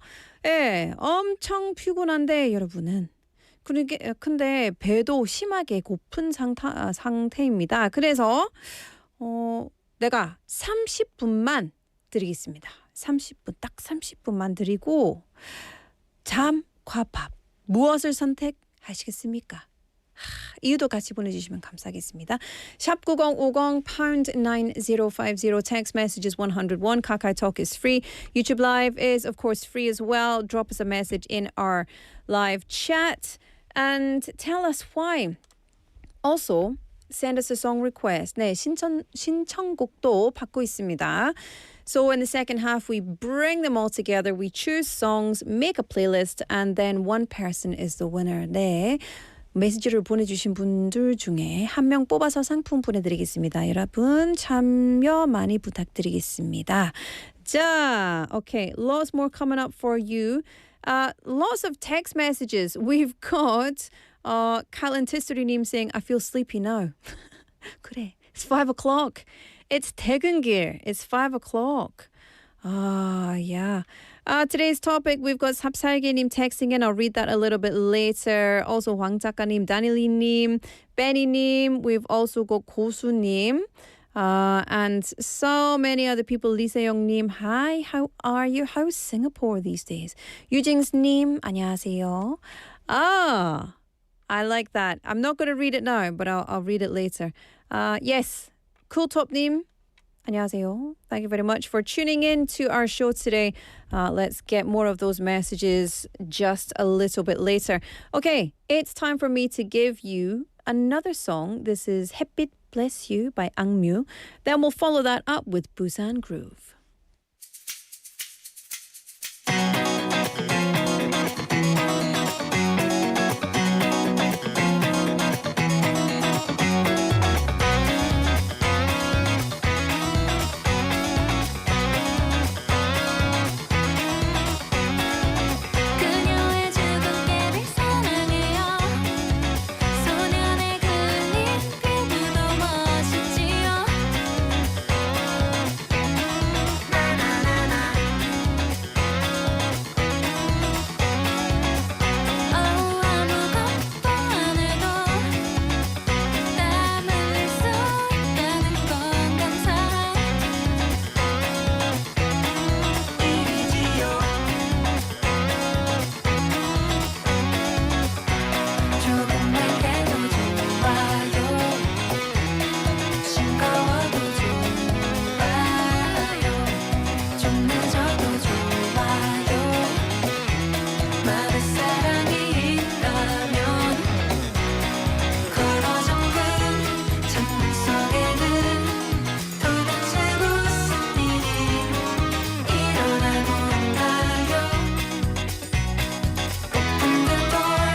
엄청 피곤한데 여러분은 근데 배도 심하게 고픈 상태입니다. 그래서 내가 30분만 드리겠습니다. 30분, 딱 30분만 드리고 잠과 밥 무엇을 선택하시겠습니까? 이유도 같이 보내주시면 감사하겠습니다. 샵 9050 #9050 text messages 101. Kakao Talk is free. YouTube Live is of course free as well. Drop us a message in our live chat and tell us why. Also, send us a song request. 네, 신청곡도 받고 있습니다. So in the second half, we bring them all together. We choose songs, make a playlist, and then one person is the winner. 네. 메시지를 보내주신 분들 중에 한 명 뽑아서 상품 보내드리겠습니다. 여러분 참여 많이 부탁드리겠습니다. 자, okay, lots more coming up for you. Lots of text messages. We've got 칼렌티스리님 saying, I feel sleepy now. 그래, it's 5 o'clock. It's 퇴근길. It's 5 o'clock. Yeah. Today's topic, we've got 삽살개님 texting in. I'll read that a little bit later. Also, 황 작가님, 다닐리님, 베니님. We've also got 고수님. And so many other people. 리세영님, hi, how are you? How's Singapore these days? 유징스님, 안녕하세요. I like that. I'm not going to read it now, but I'll read it later. Yes, 쿨톱님, 안녕하세요. Thank you very much for tuning in to our show today. Let's get more of those messages just a little bit later. Okay, it's time for me to give you another song. This is 햇빛 Bless You by Angmyu. Then we'll follow that up with Busan Groove. 그녀의 주근깨를 사랑해요. 소년의 그린 피부도 멋있지요. 아무것도 안 해도 땀 흘릴 수 있다는 건 감사해. 일이지요. 조금만 해도 좋아요. 싱거워도 좋아요. 좀 늦어도 좋아요. 많은 사랑이 있다면 걸어 잠근 창문 속에는 도대체 무슨 일이 일어나고 있나요? Open the door,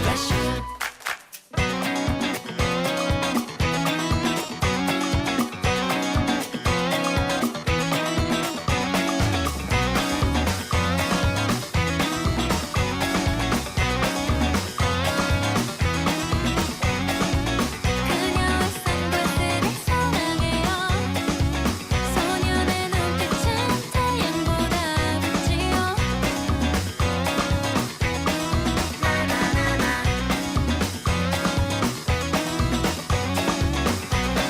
bless you. 그녀의 선글라스를 사랑해요. 소년의 눈빛은 태양보다 밝지요.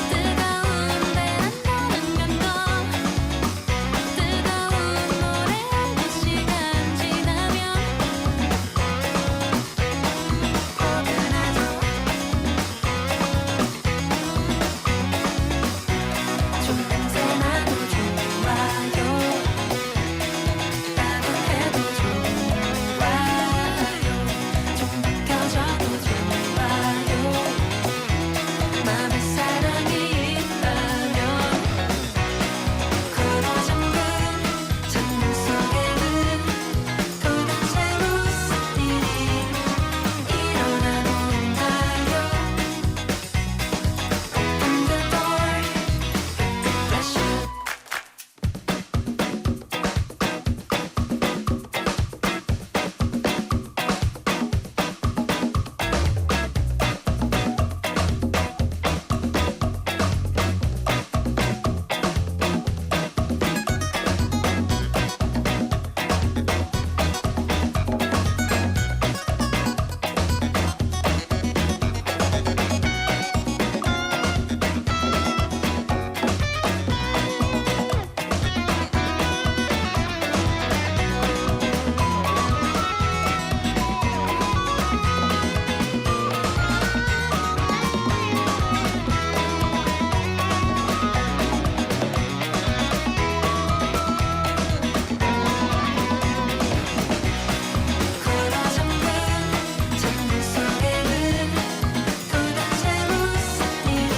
뜨거운 베란다는 변동 뜨거운 노래 한 두 시간 지나면 포근하죠. 좀 냄새나도 좋아요. 따뜻해도 좋아요. 좀 느껴져도 좋아요. 맘에 사랑이 있다면 걸어 잠근 창문 속에는 도대체 무슨 일이 일어나고 있나요? Open the door, bless you. 걸어 잠근 창문 속에는 도대체 무슨 일이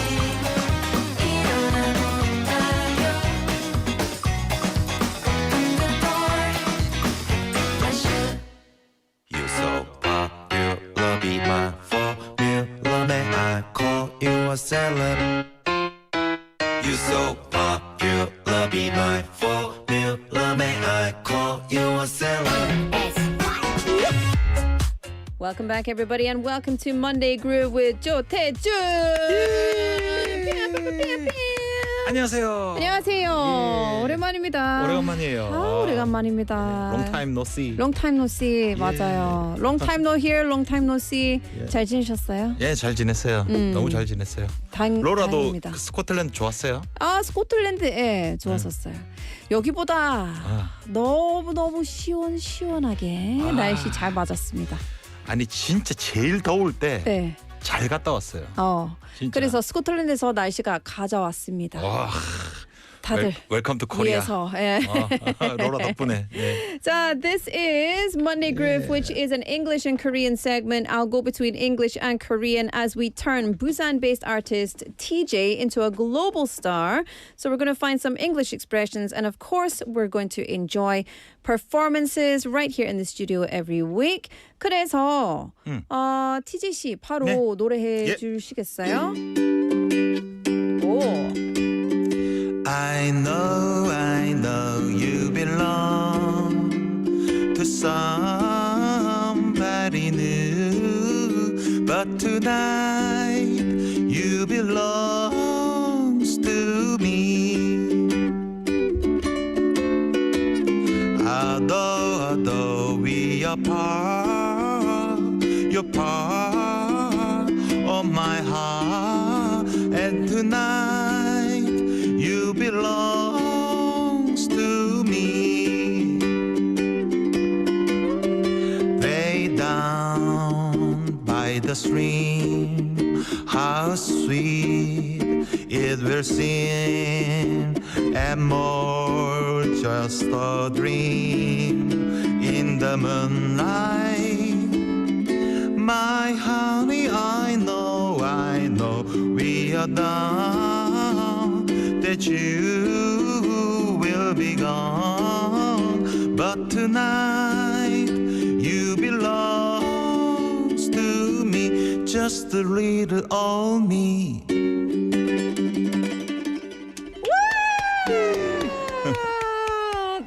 일어나고 있나요? Open the door, bless you. You so popular, be my formula. May I call you a celeb? You so popular, be my formula. May I call you a celeb? Welcome back, everybody, and welcome to Monday Groove with 조태준. 안녕하세요. 안녕하세요. 오랜만입니다. 오래간만이에요. 오래간만입니다. Long time no see. Long time no see. 맞아요. Long time no hear, long time no see. 잘 지내셨어요? 예, 잘 지냈어요. 너무 잘 지냈어요. 로라도 다행입니다. 그 스코틀랜드 좋았어요? 아, 스코틀랜드 좋았었어요. 여기보다 너무 시원하게 날씨 잘 맞았습니다. 아니 진짜 제일 더울 때 네. 잘 갔다 왔어요. 진짜. 그래서 스코틀랜드에서 날씨가 가져왔습니다. 와. 다들 웰컴 투 코리아. 위에서. 예. 로라 덕분에. 예. So this is Monday Groove, which is an English and Korean segment. I'll go between English and Korean as we turn Busan-based artist TJ into a global star. So we're going to find some English expressions, and of course, we're going to enjoy performances right here in the studio every week. 그래서 TJ 씨 바로 네. 노래해 주시겠어요? 오. I know you belong to somebody new, but tonight you belongs to me. Although we are part, you're part of my heart, and tonight you belongs to me. Way down by the stream, how sweet it will seem, and more just a dream in the moonlight. My honey, I know we are done, that you will be gone, but tonight you belongs to me, just a little old me.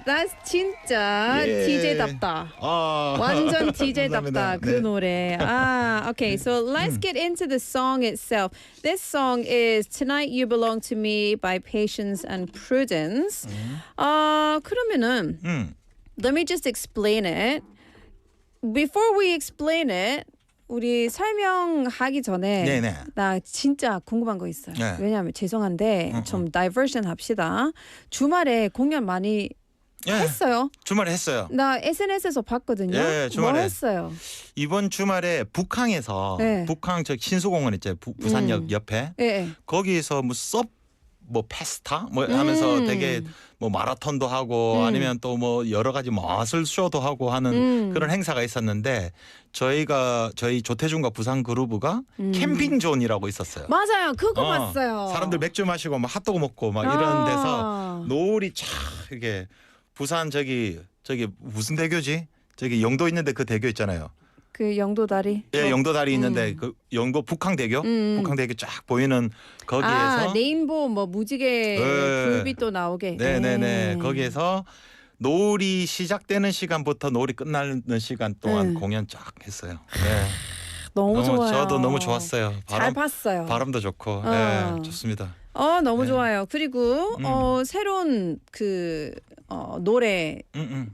That's 진짜 예. DJ답다. 완전 DJ답다 그 네. 노래. Okay, so let's get into the song itself. This song is Tonight You Belong to Me by Patience and Prudence. 그러면은 let me just explain it. Before we explain it, 우리 설명하기 전에 네네. 나 진짜 궁금한 거 있어요. 네. 왜냐하면 죄송한데 좀 다이버션 합시다. 주말에 공연 많이 했어요. 주말에 했어요. 나 SNS에서 봤거든요. 예, 주말에. 뭐 했어요? 이번 주말에 북항에서 네. 북항 저 신수공원 있죠. 부산역 옆에. 예. 거기서 뭐 페스타 뭐 하면서 되게 뭐 마라톤도 하고 아니면 또 뭐 여러 가지 마술 쇼도 하고 하는 그런 행사가 있었는데 저희 조태준과 부산 그루브가 캠핑 존이라고 있었어요. 맞아요. 그거 봤어요. 사람들 맥주 마시고 막 핫도그 먹고 막 이런 데서 노을이 쫙 이게 부산 저기 무슨 대교지? 저기 영도 있는데 그 대교 있잖아요. 그 영도다리. 예, 영도다리 있는데 그 영도 북항대교, 북항대교 쫙 보이는 거기에서 레인보우 뭐 무지개 불빛도 나오게. 네네네. 거기에서 노을이 시작되는 시간부터 노을이 끝나는 시간 동안 공연 쫙 했어요. 네. 너무 좋아요. 저도 너무 좋았어요. 잘 봤어요. 바람도 좋고, 네, 좋습니다. 너무 좋아요. 그리고 새로운 그 노래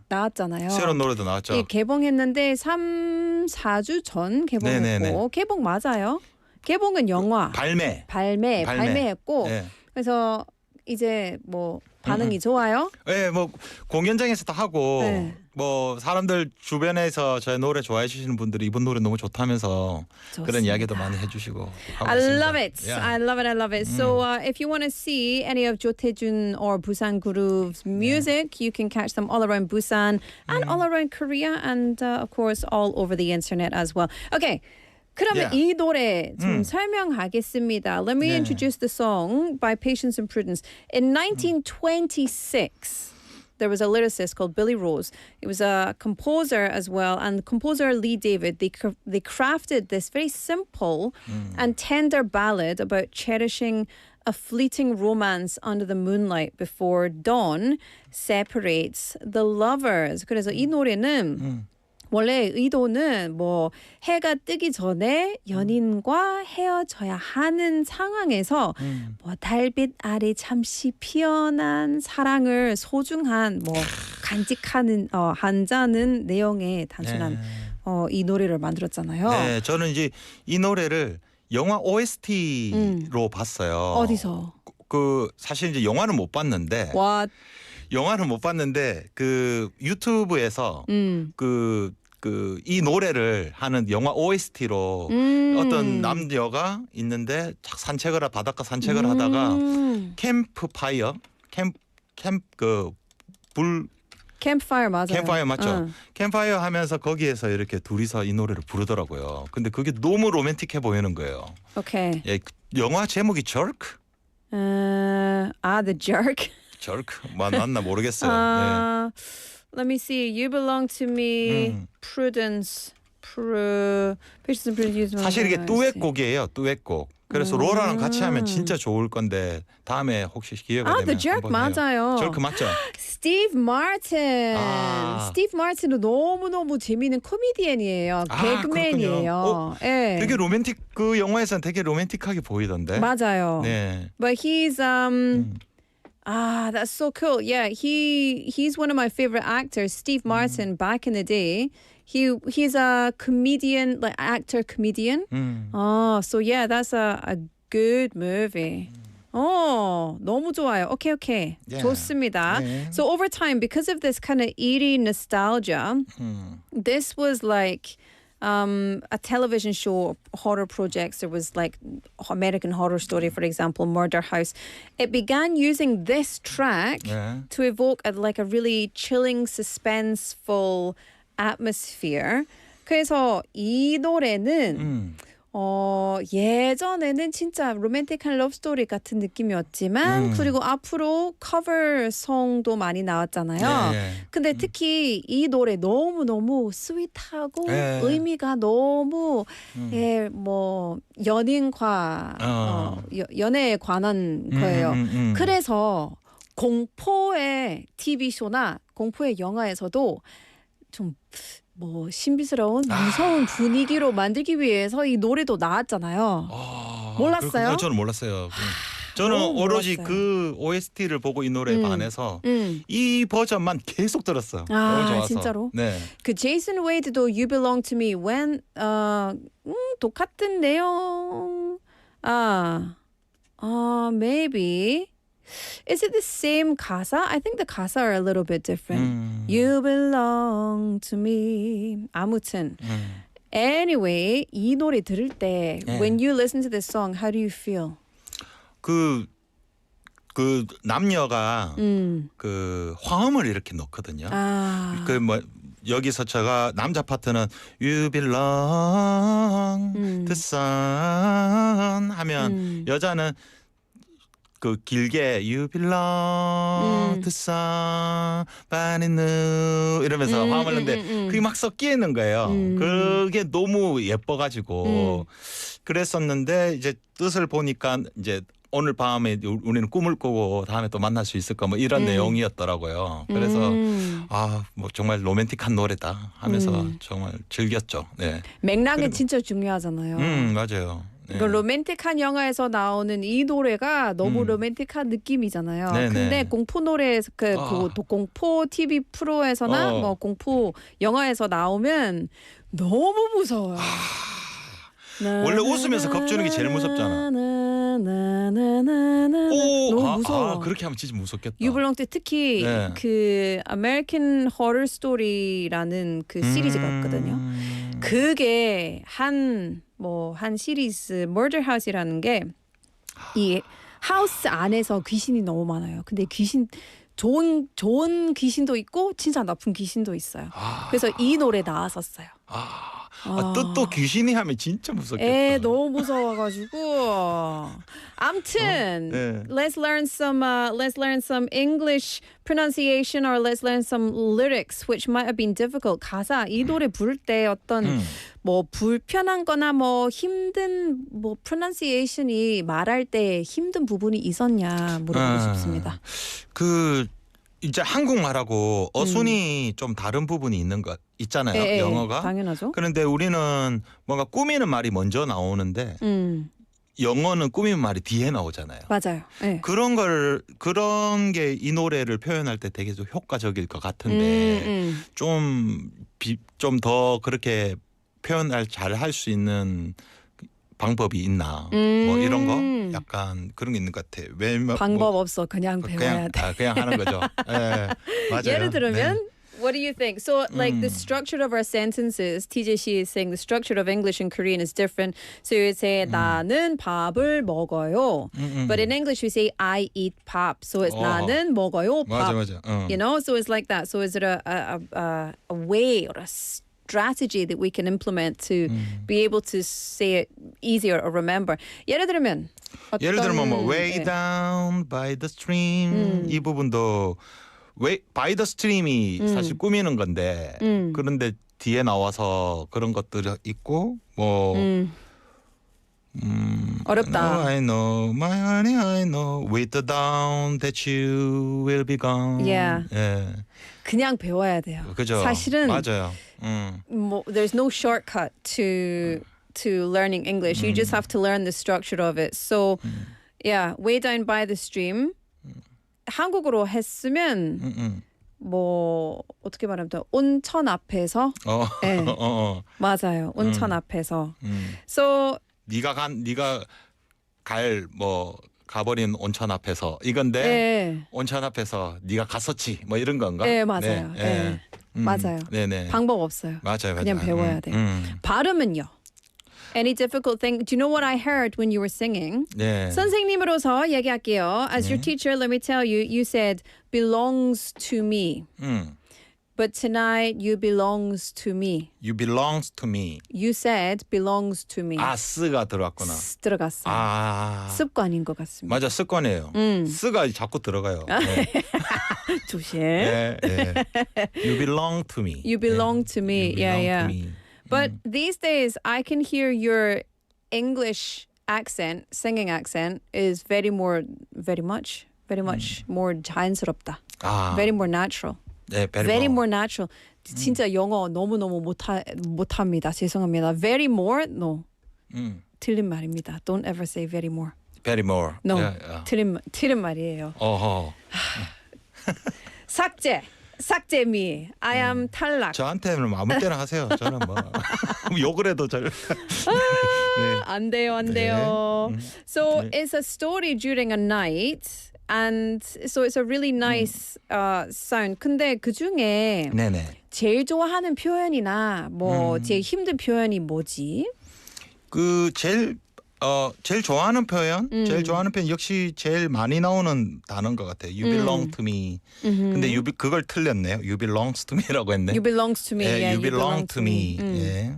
나왔잖아요. 새로운 노래도 나왔죠. 예, 개봉했는데 3-4주 전 개봉했고 네네네. 개봉 맞아요. 개봉은 영화. 발매했고 네. 그래서 이제 뭐 반응이 좋아요. 네, 뭐 공연장에서도 하고 네. 뭐 사람들 주변에서 저의 노래 좋아해 주시는 분들이 이번 노래 너무 좋다면서 그런 이야기도 많이 해주시고 하고 I 있습니다. love it. Yeah. I love it. I love it. So if you want to see any of 조태준 or Busan Group's music, you can catch them all around Busan and all around Korea and of course all over the internet as well. Okay. 그러면 이 노래 좀 설명하겠습니다. Let me introduce the song by Patience and Prudence. In 1926, there was a lyricist called Billy Rose. He was a composer as well, and composer Lee David, they crafted this very simple and tender ballad about cherishing a fleeting romance under the moonlight before dawn separates the lovers. 그래서 이 노래는 원래 의도는 뭐 해가 뜨기 전에 연인과 헤어져야 하는 상황에서 뭐 달빛 아래 잠시 피어난 사랑을 소중한 뭐 간직하는 한자는 내용의 단순한 이 노래를 만들었잖아요. 네, 저는 이제 이 노래를 영화 OST로 봤어요. 어디서? 그 사실 이제 영화는 못 봤는데. 그 유튜브에서 그 이 노래를 하는 영화 OST로 어떤 남녀가 있는데 산책을 바닷가 산책을 하다가 캠프파이어 캠프파이어 맞아요. 캠파이어 맞죠? 캠파이어 하면서 거기에서 이렇게 둘이서 이 노래를 부르더라고요. 근데 그게 너무 로맨틱해 보이는 거예요. 오케이. 예, 영화 제목이 Jerk? The Jerk. Jerk? 맞나 모르겠어요. 네. Let me see. You belong to me. Prudence. 사실 이게 듀엣곡이에요. 듀엣곡. 그래서 로라랑 같이 하면 진짜 좋을 건데 다음에 혹시 기회가 되면 The Jerk 한번 해요. 맞아요. Jerk 맞죠? 스티브 마틴. 스티브 마틴은 너무 재미있는 코미디언이에요. 개그맨이에요. 예. 되게 로맨틱 그 영화에서는 되게 로맨틱하게 보이던데. 맞아요. 네. But he's that's so cool. Yeah, he's one of my favorite actors. Steve Martin back in the day. He's a comedian, like actor comedian. So yeah, that's a good movie. 너무 좋아요. Okay. Yeah. 좋습니다. 네. So over time, because of this kind of eerie nostalgia, this was like a television show, horror projects. There was like American Horror Story, for example, Murder House. It began using this track to evoke a really chilling, suspenseful atmosphere. 그래서 이 노래는 예전에는 진짜 로맨틱한 러브스토리 같은 느낌이었지만 그리고 앞으로 커버송도 많이 나왔잖아요. 근데 특히 이 노래 너무 스윗하고 의미가 너무 연인과 연애에 관한 거예요. 그래서 공포의 TV쇼나 공포의 영화에서도 좀 신비스러운 무서운 분위기로 만들기 위해서 이 노래도 나왔잖아요. 몰랐어요? 저는 몰랐어요. 저는 오로지 그 OST를 보고 이 노래에 반해서 이 버전만 계속 들었어요. 너무 좋아서. 진짜로? 네. 그 제이슨 웨이드도 You Belong to Me when 똑같은 내용. Maybe. Is it the same 가사? I think the 가사 are a little bit different. You belong to me. 아무튼. Anyway, 이 노래 들을 때 when you listen to this song, how do you feel? 그 남녀가 그 화음을 이렇게 넣거든요. 여기서 제가 남자 파트는 You belong to sun 하면 여자는 그 길게 You belong to somebody new 이러면서 화음을 넣는데 그게 막 섞여 있는 거예요. 그게 너무 예뻐가지고 그랬었는데 이제 뜻을 보니까 이제 오늘 밤에 우리는 꿈을 꾸고 다음에 또 만날 수 있을까 뭐 이런 내용이었더라고요. 그래서 뭐 정말 로맨틱한 노래다 하면서 정말 즐겼죠. 네. 맥락은 진짜 중요하잖아요. 맞아요. 네. 그 로맨틱한 영화에서 나오는 이 노래가 너무 로맨틱한 느낌이잖아요. 근데 공포 노래에서 공포 TV 프로에서나 뭐 공포 영화에서 나오면 너무 무서워요. 원래 웃으면서 겁주는 게 제일 무섭잖아. 너무 무서워. 그렇게 하면 진짜 무섭겠다. 유블롱 때 특히 그 American Horror Story라는 그 시리즈가 있거든요. 그게 한 시리즈 Murder House이라는 게 이 하우스 안에서 귀신이 너무 많아요. 근데 좋은 귀신도 있고 진짜 나쁜 귀신도 있어요. 그래서 이 노래 나왔었어요. 또 귀신이 하면 진짜 무섭겠다. 너무 무서워가지고. 아무튼 let's learn some English pronunciation or let's learn some lyrics which might have been difficult. 가사 이 노래 부를 때 어떤 불편한거나 힘든 pronunciation이 말할 때 힘든 부분이 있었냐 물어보고 싶습니다. 이제 한국말하고 어순이 좀 다른 부분이 있는 것 있잖아요. 영어가. 당연하죠. 그런데 우리는 뭔가 꾸미는 말이 먼저 나오는데 영어는 꾸미는 말이 뒤에 나오잖아요. 맞아요. 그런 게 이 노래를 표현할 때 되게 좀 효과적일 것 같은데 좀 더 그렇게 표현을 잘 할 수 있는 방법이 있나 뭐 이런 거 약간 그런 게 있는 것 같아. 방법 없어. 그냥 배워야 돼. 그냥 하는 거죠. 맞아요. 예를 들면 What do you think? So, like the structure of our sentences, TJC is saying the structure of English and Korean is different. So you would say 나는 밥을 먹어요. But in English we say I eat pop. So it's 나는 먹어요 밥. 맞아. You know, so it's like that. So is it a way or a strategy that we can implement to be able to say it easier or remember? 예를 들면 뭐 way down by the stream 이 부분도 way by the stream이 사실 꾸미는 건데 그런데 뒤에 나와서 그런 것들이 있고 뭐 어렵다. I know, my honey, I know, with the down that you will be gone. Yeah. 예. 그냥 배워야 돼요. 그죠. 사실은 맞아요. 뭐, there's no shortcut to learning English. You just have to learn the structure of it. So, yeah, way down by the stream. 한국어로 했으면 뭐 어떻게 말하면 돼? 온천 앞에서. 네. 맞아요. 온천 앞에서. So 네가 갈 뭐 가버린 온천 앞에서 이건데 네. 온천 앞에서 네가 갔었지 뭐 이런 건가? 네, 맞아요. 네. 맞아요. 네네. 방법 없어요. 맞아요. 그냥 배워야 돼요. 발음은요? Any difficult thing? Do you know what I heard when you were singing? 네. 선생님으로서 얘기할게요. As your teacher, let me tell you, you said belongs to me. But tonight you belongs to me. You belongs to me. You said belongs to me. 스가 들어갔구나. 들어갔어요. 습관인 것 같습니다. 맞아, 습관이에요. 스가 자꾸 들어가요. 네. 조심. 네, 네. You belong to me. You belong to me. You belong yeah. to me. But these days, I can hear your English accent, singing accent, is very much more 자연스럽다. Very more natural. 네, very more natural. 진짜 영어 너무너무 못합니다. 죄송합니다. Very more? No. 틀린 말입니다. Don't ever say very more. Very more. No. Yeah. 틀린 말이에요. 어허. 삭제미. I am 탈락. 저한테는 아무 때나 하세요. 저는 뭐 욕을 해도 잘. 네. 안 돼요. So it's a story during a night. And so it's a really nice sound. 근데 그 중에 제일 좋아하는 표현이나 뭐 제일 힘든 표현이 뭐지? 그 제일 좋아하는 표현, 역시 제일 많이 나오는 단어인 것 같아요. You belong to me. 근데 그걸 틀렸네요. You belongs to me라고 했네. You belongs to me. 예, yeah, you belong to me. 예.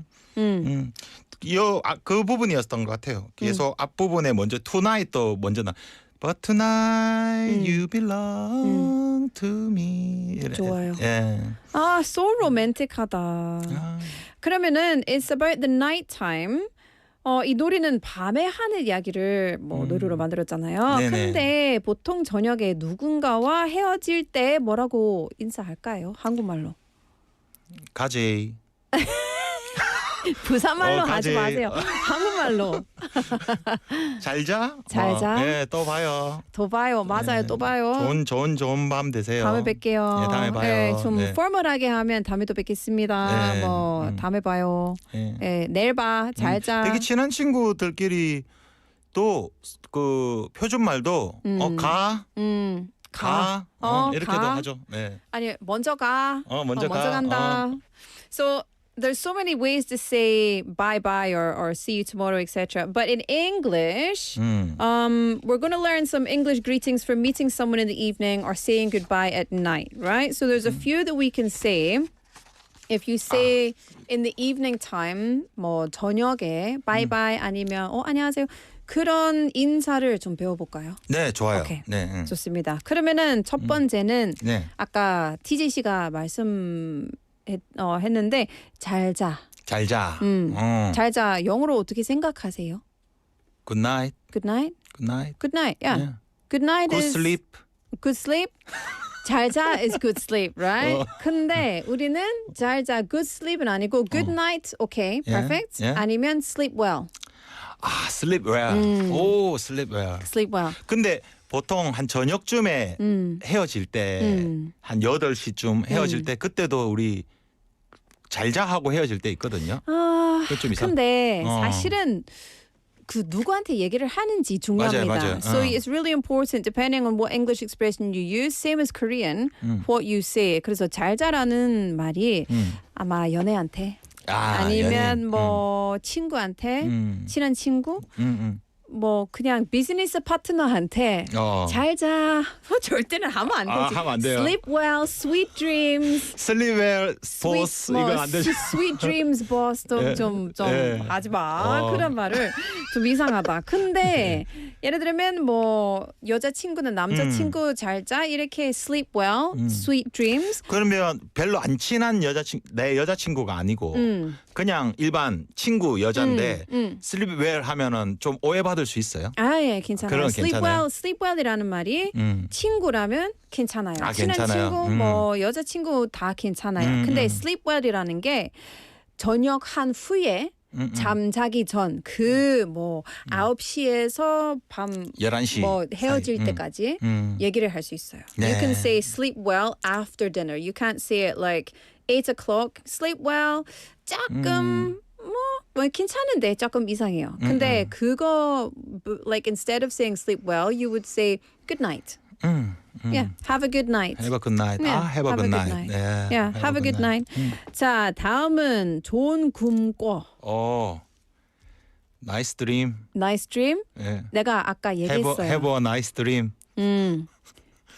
그 부분이었던 것 같아요. 계속 앞부분에 먼저 tonight도 먼저 나. But tonight you belong to me. 좋아요. 예. so romantic하다. 그러면은 it's about the night time. 이 노래는 밤에 하는 이야기를 뭐 노래로 만들었잖아요. 네네. 근데 보통 저녁에 누군가와 헤어질 때 뭐라고 인사할까요? 한국말로. 가지. 부산말로 하지 마세요. 한국말로. 잘 자. 잘 자. 네, 또 봐요. 또 봐요. 맞아요. 또 봐요. 좋은 밤 되세요. 다음에 뵐게요. 네, 다음에 봐요. 좀 포멀하게 하면 다음에 또 뵙겠습니다. 네. 뭐 다음에 봐요. 내일 봐. 잘 자. 되게 친한 친구들끼리 또 그 표준말도 가. 이렇게도 가. 하죠. 네. 아니 먼저 가. 먼저 간다. So there's so many ways to say bye bye or see you tomorrow, etc. But in English, we're going to learn some English greetings for meeting someone in the evening or saying goodbye at night, right? So there's a few that we can say. If you say in the evening time, 뭐 저녁에 bye bye 아니면 안녕하세요. 그런 인사를 좀 배워볼까요? 네, 좋아요. 오케이. 네. 좋습니다. 그러면은 첫 번째는 아까 TJ 씨가 했는데 잘 자. 잘 자. 잘 자. 영어로 어떻게 생각하세요? Good night. Good night. Good night. Good night. Yeah. Good night Good is sleep. Good sleep. 잘 자 is good sleep, right? 근데 우리는 잘 자 good sleep은 아니고 good night. Okay, perfect. 아니면 sleep well. sleep well. 오, sleep well. Sleep well. 근데 보통 한 저녁쯤에 헤어질 때 한 8시쯤 헤어질 때 그때도 우리 잘 자 하고 헤어질 때 있거든요. 좀 근데 사실은 그 누구한테 얘기를 하는지 중요합니다. 맞아요. So it's really important depending on what English expression you use. Same as Korean, what you say. 그래서 잘 자라는 말이 아마 연애한테 아니면 연예인. 뭐 친구한테 친한 친구 뭐 그냥 비즈니스 파트너한테 잘 자. 절대는 하면 안 되지. 하면 안 돼요. Sleep well, sweet dreams. Sleep well, boss 이거 안 되죠. Sweet dreams, boss. 좀 하지 마. 그런 말을 좀 이상하다. 근데 예를 들면 뭐 여자친구는 남자친구 잘 자 이렇게 sleep well, sweet dreams. 그러면 별로 안 친한 내 여자친구가 아니고 그냥 일반 친구 여잔데 sleep well 하면은 좀 오해받을 수 있어요. 예, 괜찮아요. 그럼 sleep 괜찮아요? well, sleep well이라는 말이 친구라면 괜찮아요. 친한 괜찮아요. 친구, 뭐 여자친구 다 괜찮아요. 근데 sleep well이라는 게 저녁한 후에 잠자기 전 그 뭐 9시에서 밤 11시 뭐 헤어질 때까지 얘기를 할 수 있어요. You can say sleep well after dinner. You can't say it like 8 o'clock. Sleep well. 조금 뭐 괜찮은데 조금 이상해요. 근데 그거 like instead of saying sleep well, you would say good night. Yeah, have a good night. Have a good night. Yeah, have a good night. Yeah, have a good night. 자, 다음은 좋은 꿈 꿔. Nice dream. Nice dream? 예. 내가 아까 얘기했어요. Have a nice dream.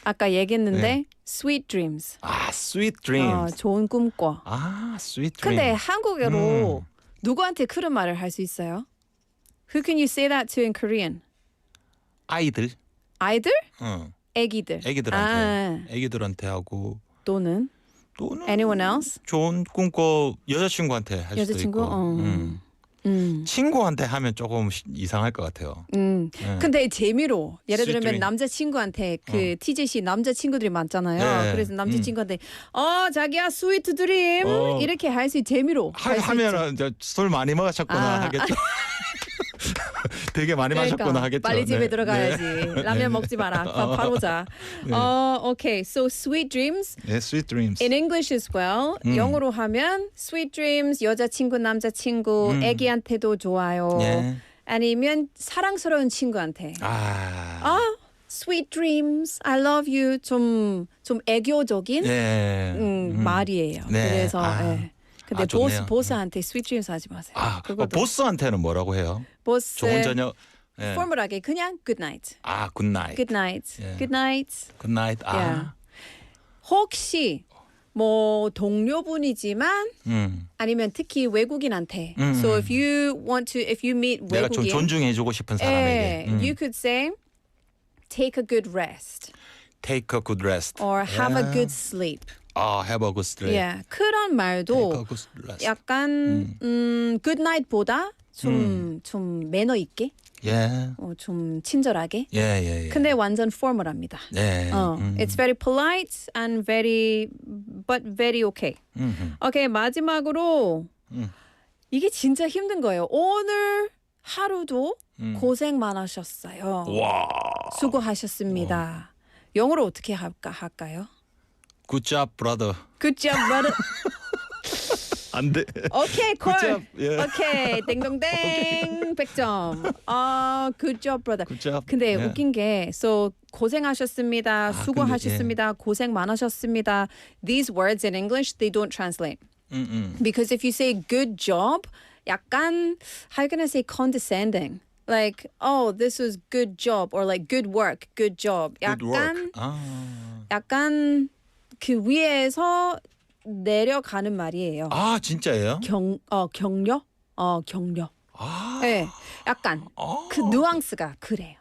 아까 얘기했는데 sweet dreams. Sweet dreams. 좋은 꿈 꿔. sweet dream. 근데 한국어로 누구한테 그런 말을 할 수 있어요? Who can you say that to in Korean? 아이들. 아이들? 애기들. 애기들한테 하고 또는 anyone else? 좋은 꿈꿔 여자친구한테 할 수도 있고. 친구한테 하면 조금 이상할 것 같아요. 근데 재미로 예를 Sweet 들면 dream. 남자친구한테 그 TJC 남자친구들이 많잖아요. 그래서 남자친구한테 자기야 스위트 드림 이렇게 할 수 재미로 하면은 술 많이 마셨구나 하겠죠. 되게 많이 마셨구나 하겠죠. 빨리 집에 들어가야지. 라면 먹지 마라. 바로 자. Okay, so sweet dreams. sweet dreams. In English as well. 영어로 하면 sweet dreams, 여자친구, 남자친구, 애기한테도 좋아요. 아니면 사랑스러운 친구한테. Sweet dreams, I love you. 좀 애교적인 말이에요. 그래서 근데 보스한테 sweet dreams 하지 마세요. 보스한테는 뭐라고 해요? 보스 좋은 저녁. 포멀하게 그냥 good night. good night. Good night. Good night. Good night. 혹시 뭐 동료분이지만 아니면 특히 외국인한테. So if you meet 내가 좀 외국인, 존중해주고 싶은 사람에게. you could say take a good rest. Take a good rest. Or have a good sleep. have a good sleep. 그런 말도 약간 good night보다 좀 매너 있게. 좀 친절하게. 근데 완전 formal합니다. It's very polite and very okay. Okay, 마지막으로 이게 진짜 힘든 거예요. 오늘 하루도 고생 많으셨어요. 수고하셨습니다. 영어로 어떻게 할까요? Good job, brother. Good job, brother. 안 돼. 오케이, 콜. Good job. Yeah. 오케이, 땡동땡 100점. Good job, brother. Good job. 근데 웃긴 게 so 고생하셨습니다. 수고하셨습니다. 고생 많으셨습니다. These words in English they don't translate. Because if you say good job, 약간 how can I say condescending? Like, oh, this was good job or like good work, good job. 약간 그 위에서 내려가는 말이에요. 진짜예요? 격려? 격려. 네, 약간 그 뉘앙스가 그래요.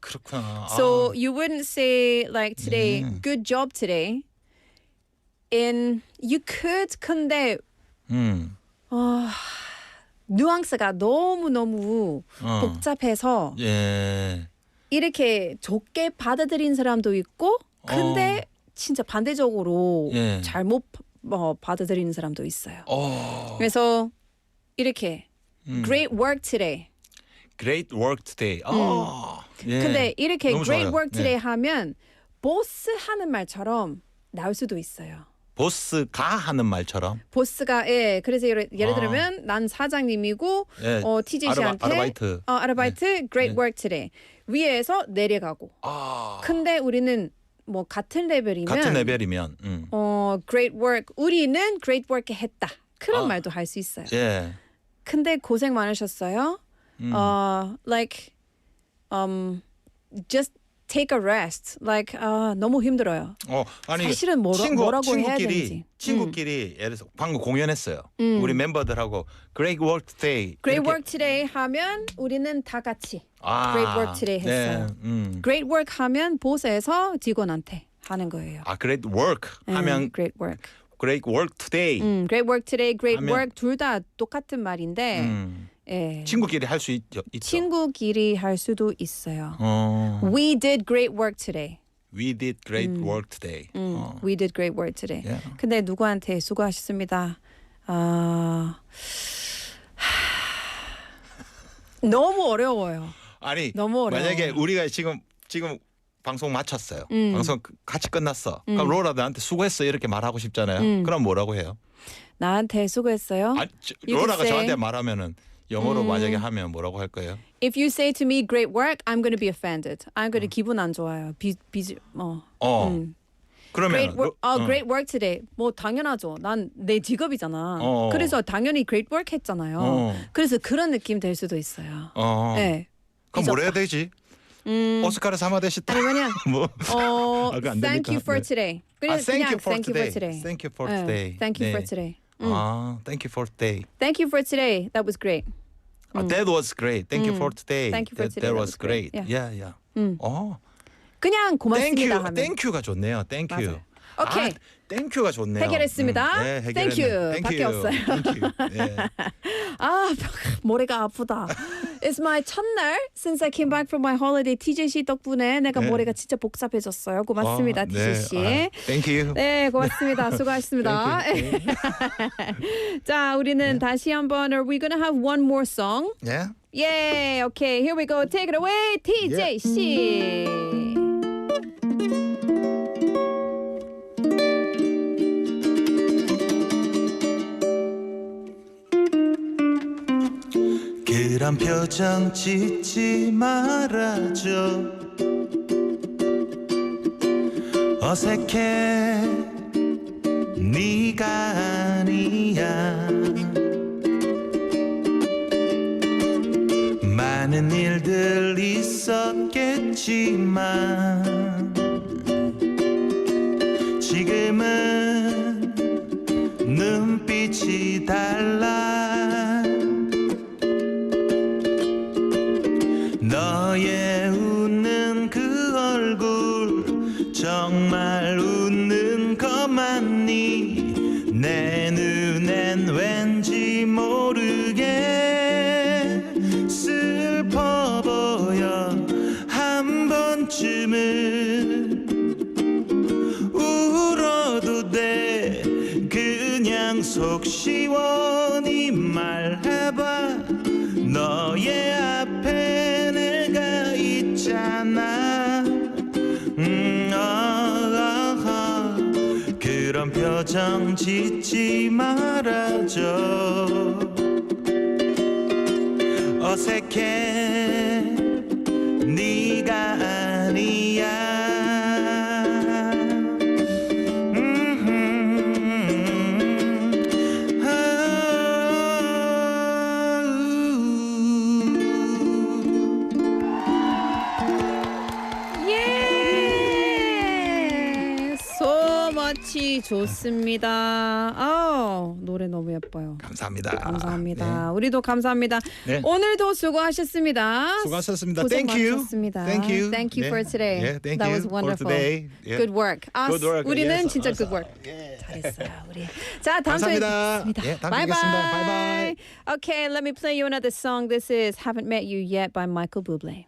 그렇구나. So you wouldn't say like today, good job today. You could, 근데 뉘앙스가 너무 복잡해서 이렇게 좋게 받아들인 사람도 있고, 근데 진짜 반대적으로 잘못 받아들이는 사람도 있어요. 그래서 이렇게 great work today. Great work today. 근데 이렇게 너무 great 좋아요. work today 하면 보스 하는 말처럼 나올 수도 있어요. 보스가 하는 말처럼. 보스가 예. 그래서 예를 들면 난 사장님이고 예. TJ 씨한테 아르바이트. 아르바이트 great work today. 위에서 내려가고. 근데 우리는 뭐 같은 레벨이면 great work 우리는 great work 했다. 그런 말도 할 수 있어요. 예. 근데 고생 많으셨어요. Like just take a rest. Like 너무 힘들어요. 아니 사실은 뭐라고 해야 되는지. 친구끼리 예를 들어서 방금 공연했어요. 우리 멤버들하고 Great Work Today. Great Work Today 하면 우리는 다 같이 Great Work Today 했어요. 네. Great Work 하면 보스에서 직원한테 하는 거예요. Great Work 하면 Great Work. Great Work Today. Great Work Today, Great 하면, Work 둘 다 똑같은 말인데 예. 친구끼리 할 수 있죠. 친구끼리 할 수도 있어요. We did great work today. We did great work today. We did great work today. Yeah. 근데 누구한테 수고하셨습니다. 너무 어려워요. 아니 너무 어려워. 만약에 우리가 지금 방송 마쳤어요. 방송 같이 끝났어. 그럼 로라 나한테 수고했어 이렇게 말하고 싶잖아요. 그럼 뭐라고 해요? 나한테 수고했어요? 로라가 저한테 말하면은 영어로 만약에 하면 뭐라고 할 거예요? If you say to me great work, I'm going to be offended. I'm going to 기분 안 좋아요. 그러면 great work today. 뭐 당연하죠. 난 내 직업이잖아. 그래서 당연히 great work 했잖아요. 그래서 그런 느낌 될 수도 있어요. 네. 그럼 뭘 해야 되지? 오스카르 사마데시타. 아니면 뭐 thank you for today. 그냥 thank you for thank you for today. Thank you for today. Thank you for today. Thank you for today. Thank you for today. That was great. That was great. Thank you for today. Thank you for today. That was great. Yeah. Yeah. 그냥 고맙습니다 하면. Thank you가 좋네요. Thank you. 오케이. Thank you가 좋네요. 해결했습니다. 네, Thank you. Thank 밖에 you. 없어요. Thank you. 네. 머리가 아프다. It's my 첫날 since I came back from my holiday. TJ 씨 덕분에 내가 머리가 진짜 복잡해졌어요. 고맙습니다, TJ 씨. Thank you. 네, 고맙습니다. 수고하셨습니다. 자, 우리는 다시 한번 Are we gonna have one more song? Yeah. Yay! Okay, here we go. Take it away, TJ 씨. 그런 표정 짓지 말아줘 어색해 네가 아니야 많은 일들 있었겠지만 지금은 눈빛이 달라 너의 웃는 그 얼굴 정말 웃는 것만이 내 눈엔 왠지 모르게 슬퍼 보여 한 번쯤은 울어도 돼 그냥 속 시원히 말해봐 너의 앞에 내가 있잖아 그런 표정 짓지 말아줘 어색해 네가 아니야 좋습니다. 노래 너무 예뻐요. 감사합니다. 감사합니다. 우리도 감사합니다. 네. 오늘도 수고하셨습니다. 수고하셨습니다. 고생 Thank you. 많으셨습니다. Thank you. Thank you for today. Yeah, thank That you was wonderful. for today. Yeah. Good work. Good work. 우리는 Yes, 진짜 awesome. good work. 잘했어요, 우리. 자, 다음 감사합니다. 주에 예, 뵙겠습니다. 다음 주에 뵙겠습니다. Bye bye. Okay, let me play you another song. This is Haven't Met You Yet by Michael Bublé.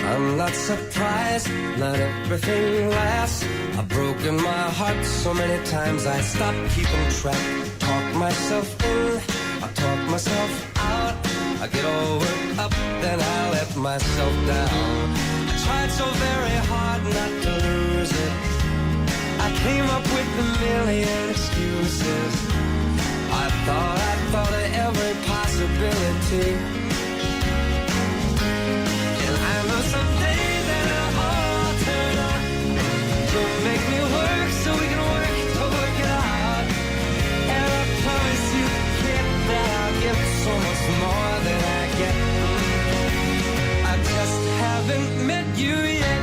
I'm not surprised lies, not everything lasts. I've broken my heart so many times I stopped keeping track. Talk myself in, I talk myself out. I get all worked up, then I let myself down. I tried so very hard not to lose it. I came up with a million excuses. I thought of every possibility. And I know someday that it'll all turn out. You'll make me work so we can work to work it out. And I promise you, kid, that I'll give so much more than I get. I just haven't met you yet.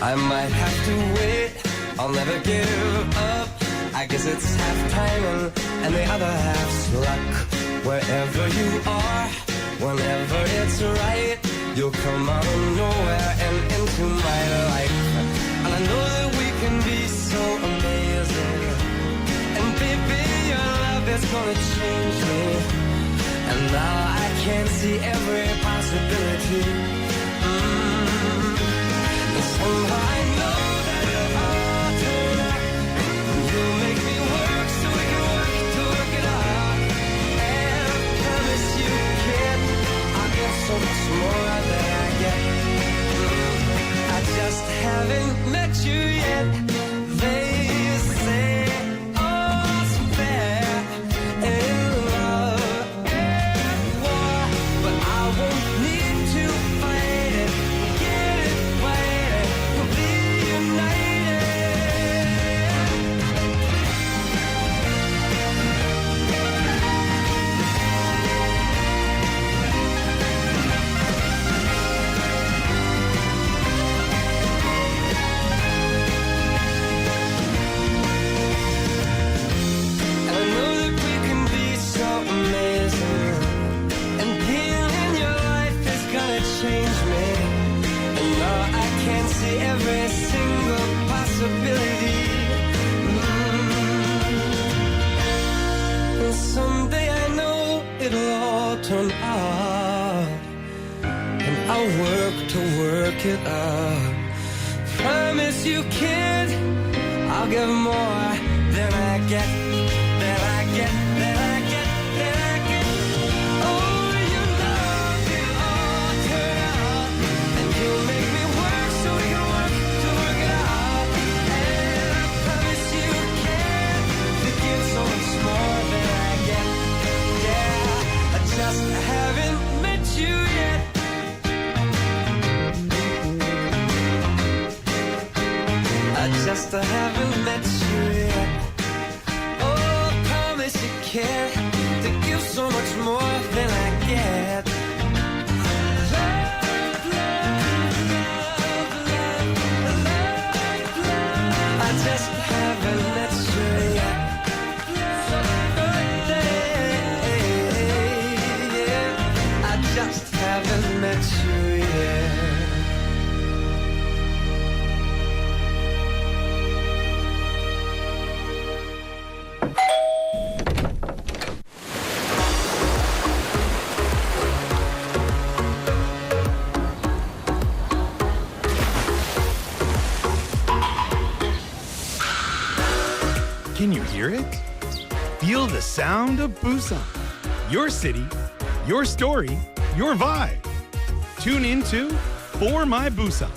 I might have to wait, I'll never give up. I guess it's half timing and the other half's luck. Wherever you are, whenever it's right, you'll come out of nowhere and into my life. And I know that we can be so amazing. And baby, your love is gonna change me. And now I can see every possibility. Somehow I know that it'll all turn out. You'll make me work so we can work to work it out. And I promise you, kid, I'll get so much more than I get. I just haven't met you yet. They say all's fair in love and war, but I won't need to fight it. Get it right. We'll be united. And I know that we can be so amazing. And being in your life is gonna change me. And now I can see every single possibility. And someday I know it'll all turn out. And I'll work to work it out. Promise you, kid, I'll give more than I get, than I get, than I get, than I get. Oh, you know it'll all turn out. And you'll make me work so we can work to work it out. And I promise you, kid, to give so much more than I get. Yeah, I just haven't met you yet. I just haven't met you yet. Oh, I promise you, kid, to give so much more than I get. Love, love, love, love, love, love. I just haven't met you yet. Yeah, I just haven't met you yet. Can you hear it? Feel the sound of Busan. Your city, your story, your vibe. Tune into For My Busan.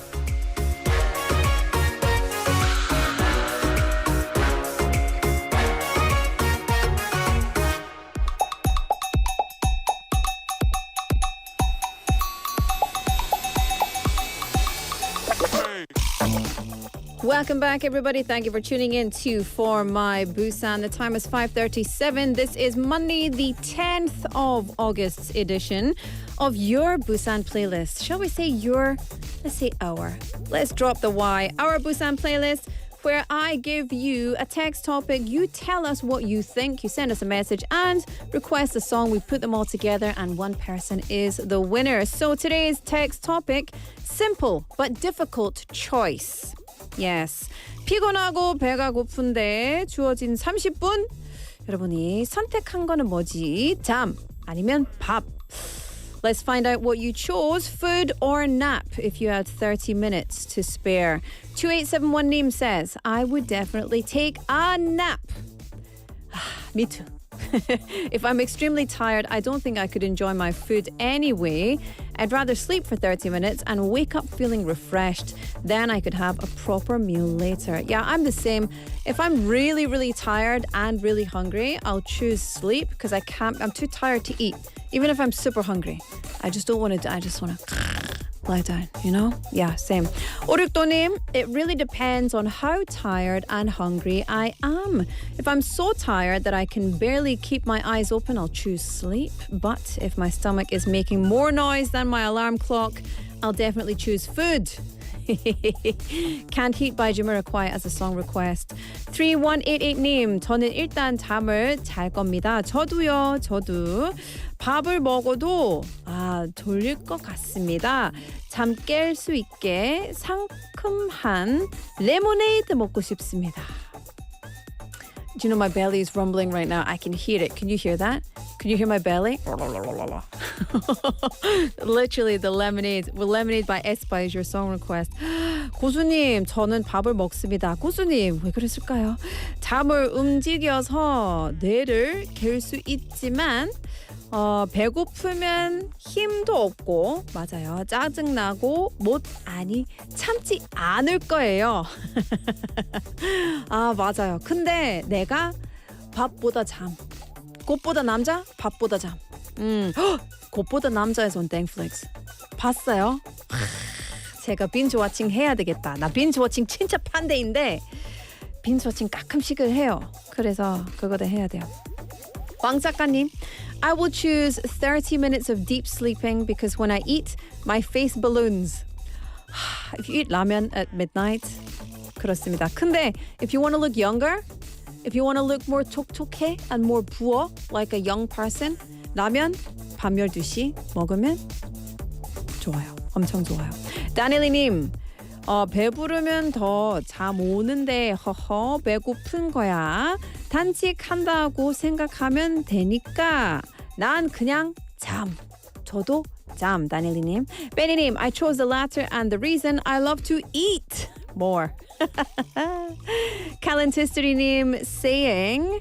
Welcome back, everybody. Thank you for tuning in to For My Busan. The time is 5:37. This is Monday, the 10th of August edition of your Busan playlist. Shall we say your? Let's say our. Let's drop the Y. Our Busan playlist, where I give you a text topic. You tell us what you think. You send us a message and request a song. We put them all together and one person is the winner. So today's text topic, simple but difficult choice. Yes. 피곤하고 배가 고픈데 주어진 30분 여러분이 선택한 거는 뭐지? 잠 아니면 밥? Let's find out what you chose, food or nap, if you had 30 minutes to spare. 2871님 says, I would definitely take a nap. Me too. If I'm extremely tired, I don't think I could enjoy my food anyway. I'd rather sleep for 30 minutes and wake up feeling refreshed. Then I could have a proper meal later. Yeah, I'm the same. If I'm really, really tired and really hungry, I'll choose sleep because I'm too tired to eat. Even if I'm super hungry. I just want to lie down, you know? Yeah, same. 오륙도님, it really depends on how tired and hungry I am. If I'm so tired that I can barely keep my eyes open, I'll choose sleep. But if my stomach is making more noise than my alarm clock, I'll definitely choose food. Can't Heat by Jamiroquai as a song request. 3188님, 저는 일단 잠을 잘 겁니다. 저도요, 저도. 밥을 먹어도 졸릴 것 같습니다. 잠 깰 수 있게 상큼한 레모네이드 먹고 싶습니다. Do you know my belly is rumbling right now? I can hear it. Can you hear that? Can you hear my belly? Literally the lemonade. Well, Lemonade by aespa is your song request. 고수님, 저는 밥을 먹습니다. 고수님, 왜 그랬을까요? 잠을 움직여서 뇌를 갤 수 있지만 배고프면 힘도 없고 맞아요. 짜증나고 참지 않을 거예요. 맞아요. 근데 내가 밥보다 잠, 꽃보다 남자, 밥보다 잠. 꽃보다 남자에서 온 땡플렉스 봤어요? 제가 빈지 워칭 해야 되겠다. 나 빈지 워칭 진짜 판대인데 빈지 워칭 가끔씩은 해요. 그래서 그거도 해야 돼요. 왕 작가님, I will choose 30 minutes of deep sleeping because when I eat, my face balloons. If you eat ramen at midnight, 그렇습니다. 근데 if you want to look younger, if you want to look more 촉촉해 and more 부어, like a young person, 라면 밤 12시 먹으면 좋아요. 엄청 좋아요. 다니엘님, 배부르면 더 잠 오는데 배고픈 거야. 단식한다고 생각하면 되니까 난 그냥 잠. 저도 잠. 다니엘님. 베니님, I chose the latter and the reason I love to eat more. Calentistory님 saying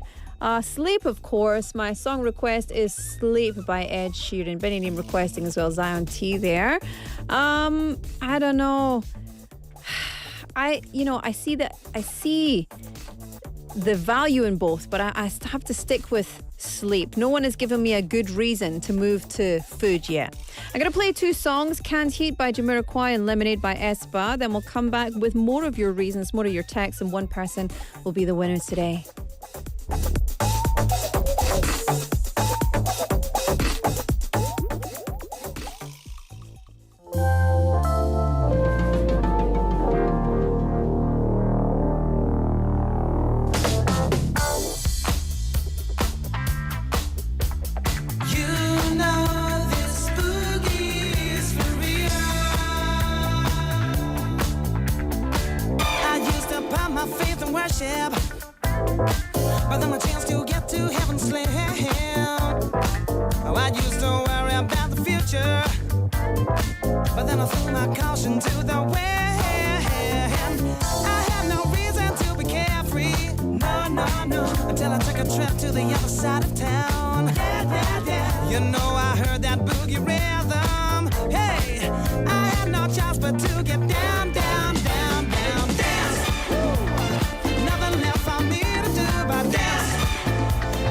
sleep, of course. My song request is Sleep by Ed Sheeran. Benyim requesting as well. Zion T there. I don't know. I see the value in both, but I have to stick with sleep. No one has given me a good reason to move to food yet. I'm going to play 2 songs, Can't Heat by Jamiroquai and Lemonade by aespa. Then we'll come back with more of your reasons, more of your texts, and one person will be the winner today. But then a chance to get to heaven slim. Oh, I used to worry about the future, but then I threw my caution to the wind. I had no reason to be carefree, no, until I took a trip to the other side of town. Yeah. You know I heard that boogie rhythm. Hey, I had no choice but to get down, down, down, down, dance. Nothing left for me to do but dance.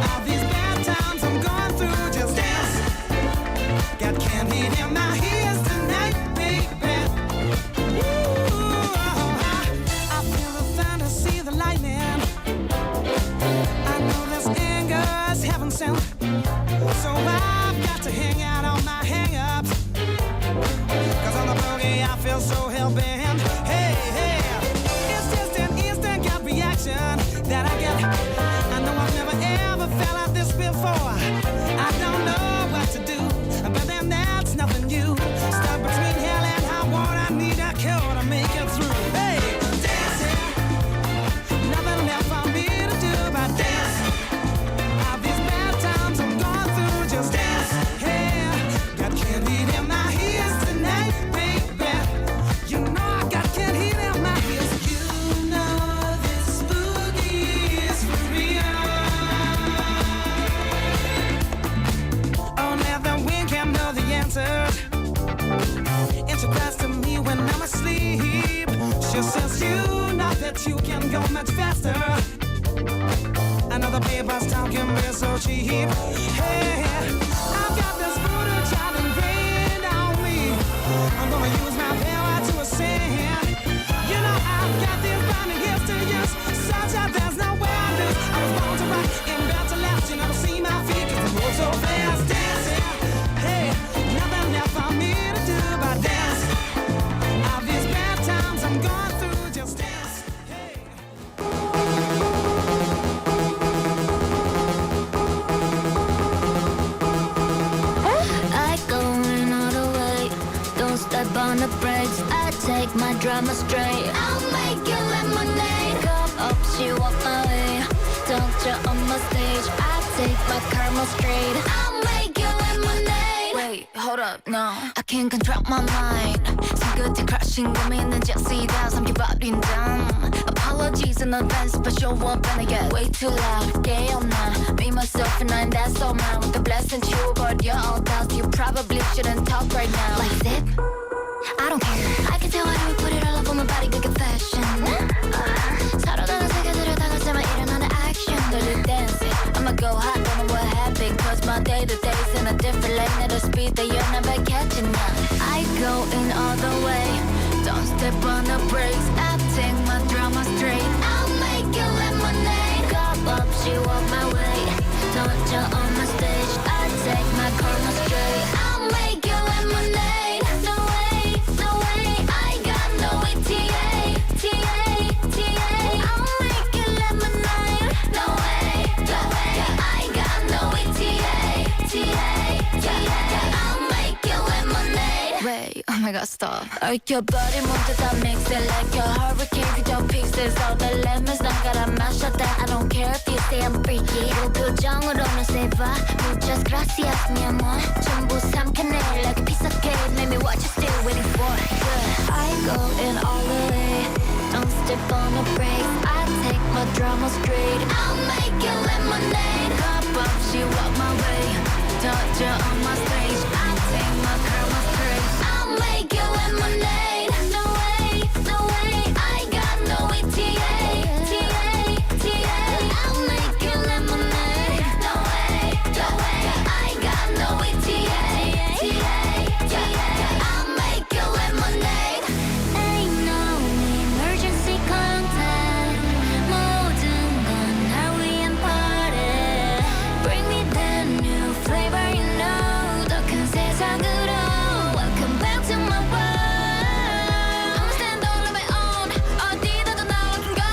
All these bad times I'm going through, just dance. Got candy in my ears tonight, baby. Ooh, I feel the thunder, see the lightning. I know this anger's heaven sent, so I've got to hang out on my hang-ups. 'Cause on the boogie I feel so hell-bent. Hey, it's just an instant gut reaction that I get. I know I've never ever felt like this before. I don't know what to do, but then that's nothing new. Stuck between hell and high water, I need a cure to make it through. Hey, dancing, nothing left for me to do but dance. that you can go much faster. Another paper style can be so cheap. Hey, I've got this voodoo child ingrained on me. I'm gonna use my power to ascend. You know I've got these blinding gifts to use, such that there's no way I lose. I was born to rock and built to last. You never see my feet 'cause I move so fast. Dancing, hey, nothing left for me to do but dance. All these bad times I'm going through, just dance. I go in all the way, don't step on the brakes. I take my drama straight. I'll make you lemonade. Come up, she walk my way. Don't you on my stage. I take my karma straight. I'll make you lemonade. Wait, hold up, no, I can't control my mind. 손끝이 crashing 고민은 just 삼켜버린 dumb. Apologies in advance, but show up and I get way too loud. Yeah, I'm not me, myself, and I, and that's all mine. With the blessing you, but you're all doubts. You probably shouldn't talk right now. Like zip, I don't care. I can tell how you put it all up on my body, good confession. 서로 다른 세계들을 다 가지만 일어나는 action. Dirty dancing, I'ma go hot, don't know what happened. Cause my day to day's in a different lane at a speed that you're never catching up. I go in all the way, don't step on the brakes. I take my drama straight. I'll make you lemonade. Cup up, she walk my way. Don't you on my stage. I take my karma straight. I'll make you lemonade. No way, no way. I got no ETA, TA, TA. I'll make you lemonade. No way, no way. I got no ETA, TA, TA. I'll make you lemonade. Wait, oh my god, stop. Your body move to the mix it like a hurricane. You don't pieces all the lemons 난 갈아 마셨다. I don't care if you say I'm freaky. 그 표정으로는 say bye. Muchas gracias, mi amor. 전부 삼켜내 like a piece of cake. Make me what you still waiting for. Good. I go in all the way. Don't step on the brakes. I take my drama straight. I'll make you lemonade. Cup up, she walk my way. Touch her on my stage. I take my karma straight. I'll make you lemonade. No way, no way. I got no ETA, TA, TA. I'll make you lemonade. No way, no way. I got no ETA, TA, TA. I'll make you lemonade. Ain't no emergency contact. 모든 건 날 위한 party. Bring me that new flavor, you know. 더 큰 세상으로. Welcome back to my world. I'ma stand all on my own. 어디다도 now I can go.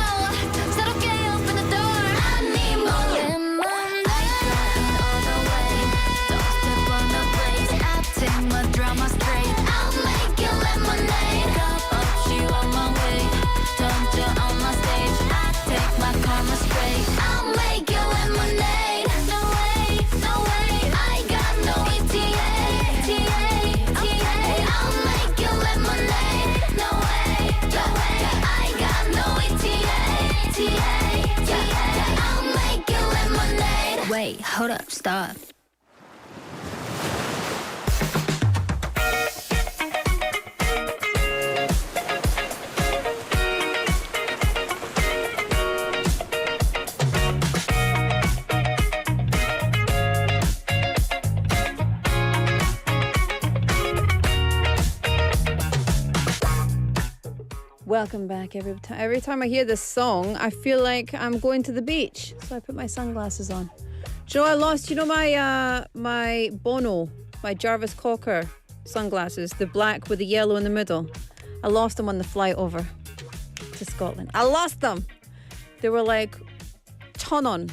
새롭게 open the door. I need more lemonade. I go all the way. Don't step on the brakes. I take my drama straight. I'll make you lemonade. Cup up, she on my way. Don't you on my stage. I take my karma straight. I'll make you lemonade. No way, no way. I got no ETA, TA, TA. I'll make you lemonade. No way, no way. I got no ETA, TA, TA. I'll make you lemonade. Wait, hold up, stop. Welcome back. Every time I hear this song, I feel like I'm going to the beach. So I put my sunglasses on. Joe, I lost, my Bono, my Jarvis Cocker sunglasses, the black with the yellow in the middle. I lost them on the flight over to Scotland. I lost them. They were like 1,000원.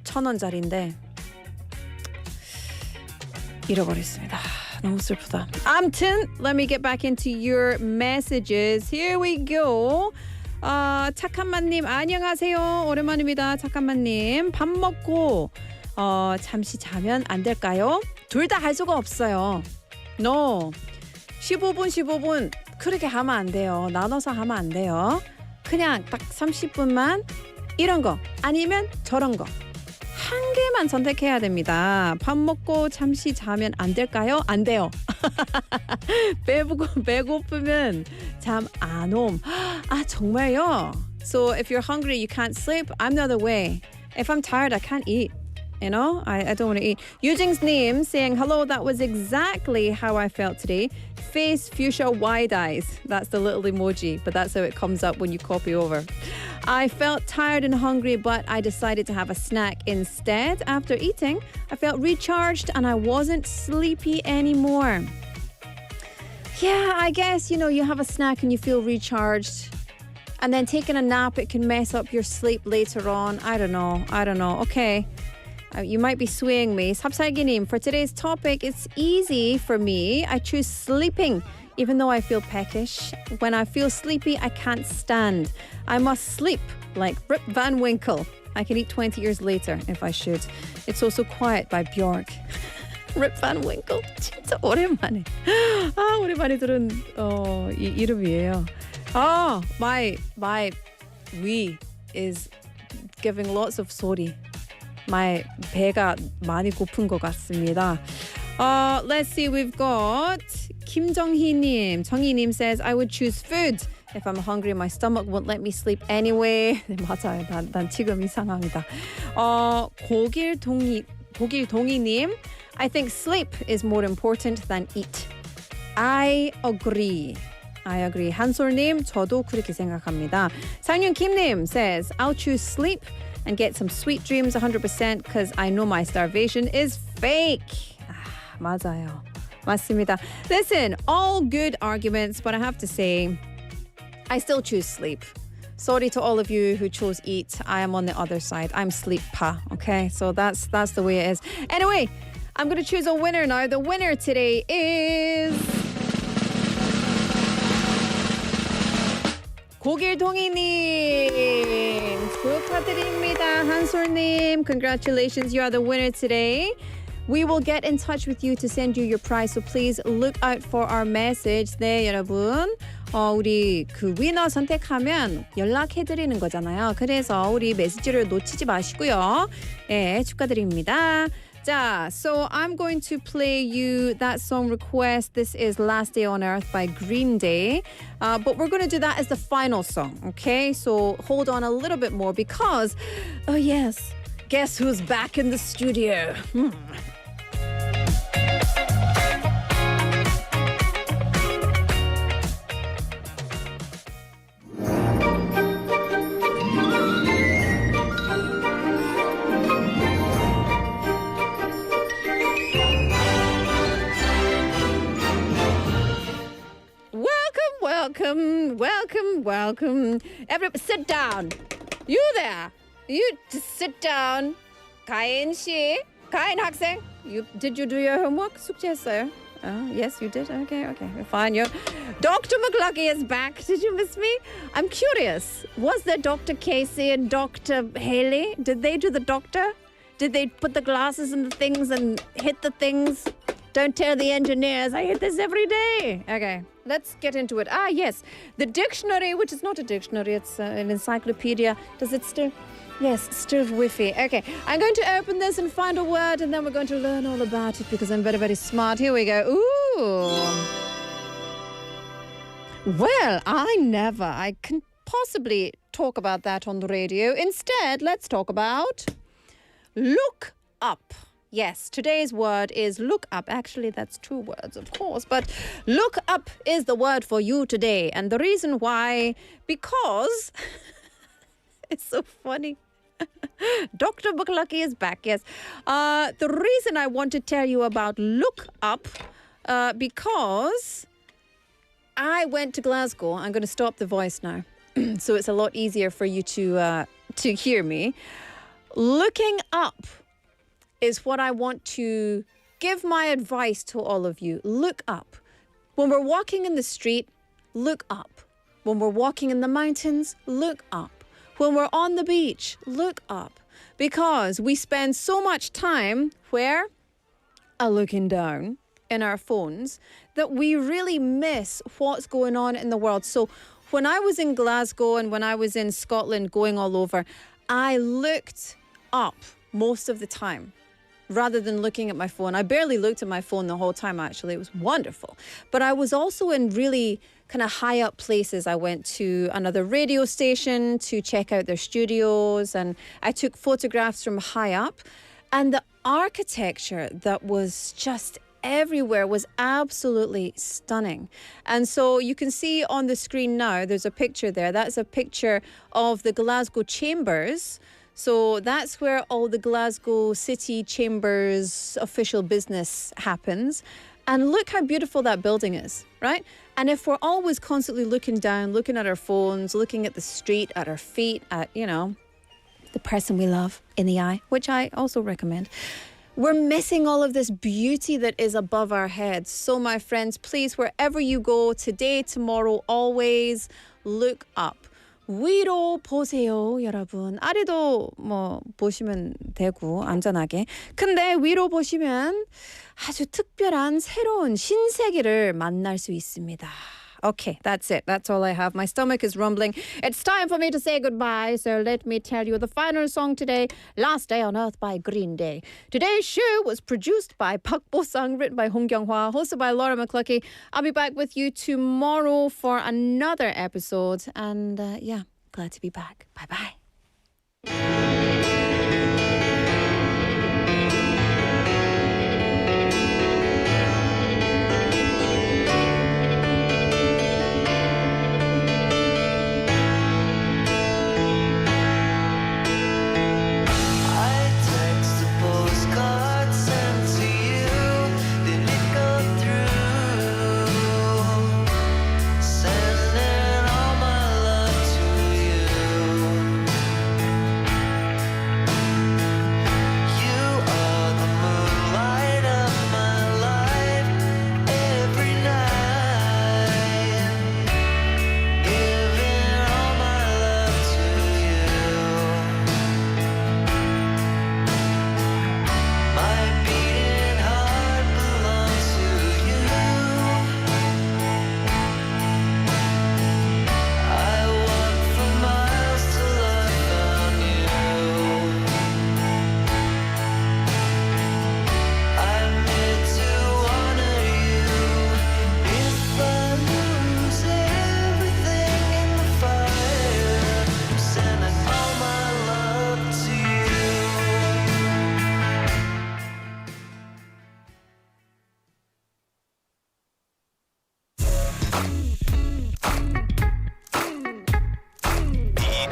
1,000원짜리인데 잃어버렸습니다. 너무 슬프다. 아무튼 let me get back into your messages. Here we go. 착한만님 안녕하세요. 오랜만입니다. 착한만님 밥 먹고 잠시 자면 안 될까요? 둘 다 할 수가 없어요. No. 15분 그렇게 하면 안 돼요. 나눠서 하면 안 돼요. 그냥 딱 30분만 이런 거 아니면 저런 거 한 하나만 선택해야 됩니다. 밥 먹고 잠시 자면 안 될까요? 안 돼요. 배고프면 잠 안 옴. 아, 정말요? So if you're hungry, you can't sleep. I'm the other way. If I'm tired, I can't eat. You know, I don't want to eat. Yujing's name saying, hello, that was exactly how I felt today. Face fuchsia wide eyes. That's the little emoji, but that's how it comes up when you copy over. I felt tired and hungry, but I decided to have a snack instead. After eating, I felt recharged and I wasn't sleepy anymore. Yeah, I guess, you know, you have a snack and you feel recharged. And then taking a nap, it can mess up your sleep later on. I don't know. Okay. You might be swaying me. 삽살기님, for today's topic, it's easy for me. I choose sleeping, even though I feel peckish. When I feel sleepy, I can't stand. I must sleep, like Rip Van Winkle. I can eat 20 years later if I should. It's also quiet by Bjork. Rip Van Winkle. 진짜 오랜만에. 아, 오랜만에 들은 이름이에요. My wee is giving lots of sorry. My 배가 많이 고픈 것 같습니다. Let's see, we've got 김정희님. 정희님 says, I would choose food. If I'm hungry, my stomach won't let me sleep anyway. 네, 맞아요. 난 지금 이 상황이다. 고길동이님, I think sleep is more important than eat. I agree. 한솔님, 저도 그렇게 생각합니다. 상윤킴님 says, I'll choose sleep and get some sweet dreams 100% because I know my starvation is fake. 맞아요. 맞습니다. Listen, all good arguments, but I have to say, I still choose sleep. Sorry to all of you who chose eat. I am on the other side. I'm sleep pa, okay? So that's the way it is. Anyway, I'm going to choose a winner now. The winner today is 고길동이님. 축하드립니다. 한솔님, congratulations. You are the winner today. We will get in touch with you to send you your prize. So please look out for our message. 네, 여러분. 우리 그 위너 선택하면 연락해드리는 거잖아요. 그래서 우리 메시지를 놓치지 마시고요. 네, 축하드립니다. 자, so I'm going to play you that song request. This is Last Day on Earth by Green Day. But we're going to do that as the final song, okay? So hold on a little bit more because, oh yes, guess who's back in the studio? Welcome. Everybody, sit down. You there. You just sit down. 가인 씨, 가인 학생. Did you do your homework? 숙제했어요? Yes, you did. Okay, fine. Dr. McLuckie is back. Did you miss me? I'm curious. Was there Dr. Casey and Dr. Haley? Did they do the doctor? Did they put the glasses in the things and hit the things? Don't tell the engineers. I hit this every day. Okay, let's get into it. Yes. The dictionary, which is not a dictionary, it's an encyclopedia. Does it still? Yes, still Wi-Fi. Okay, I'm going to open this and find a word, and then we're going to learn all about it because I'm very, very smart. Here we go. Ooh. Well, I can possibly talk about that on the radio. Instead, let's talk about look up. Yes, today's word is look up. Actually, that's two words, of course. But look up is the word for you today. And the reason why, because it's so funny. Dr. McLuckie is back, yes. The reason I want to tell you about look up, because I went to Glasgow. I'm going to stop the voice now. So it's a lot easier for you to hear me. Looking up is what I want to give my advice to all of you. Look up. When we're walking in the street, look up. When we're walking in the mountains, look up. When we're on the beach, look up. Because we spend so much time where? Looking down in our phones that we really miss what's going on in the world. So when I was in Glasgow and when I was in Scotland going all over, I looked up most of the time, rather than looking at my phone. I barely looked at my phone the whole time, actually. It was wonderful. But I was also in really kind of high up places. I went to another radio station to check out their studios, and I took photographs from high up. And the architecture that was just everywhere was absolutely stunning. And so you can see on the screen now, there's a picture there. That's a picture of the Glasgow Chambers. So that's where all the Glasgow City Chambers official business happens. And look how beautiful that building is, right? And if we're always constantly looking down, looking at our phones, looking at the street, at our feet, at, you know, the person we love in the eye, which I also recommend, we're missing all of this beauty that is above our heads. So my friends, please, wherever you go today, tomorrow, always look up. 위로 보세요, 여러분. 아래도 뭐 보시면 되고 안전하게. 근데 위로 보시면 아주 특별한 새로운 신세계를 만날 수 있습니다. Okay, that's it. That's all I have. My stomach is rumbling. It's time for me to say goodbye. So let me tell you the final song today, Last Day on Earth by Green Day. Today's show was produced by Bosung, written by Hong Kyung-hwa, hosted by Laura McLuckie. I'll be back with you tomorrow for another episode. And yeah, glad to be back. Bye-bye.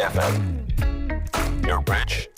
BeFM. You're rich,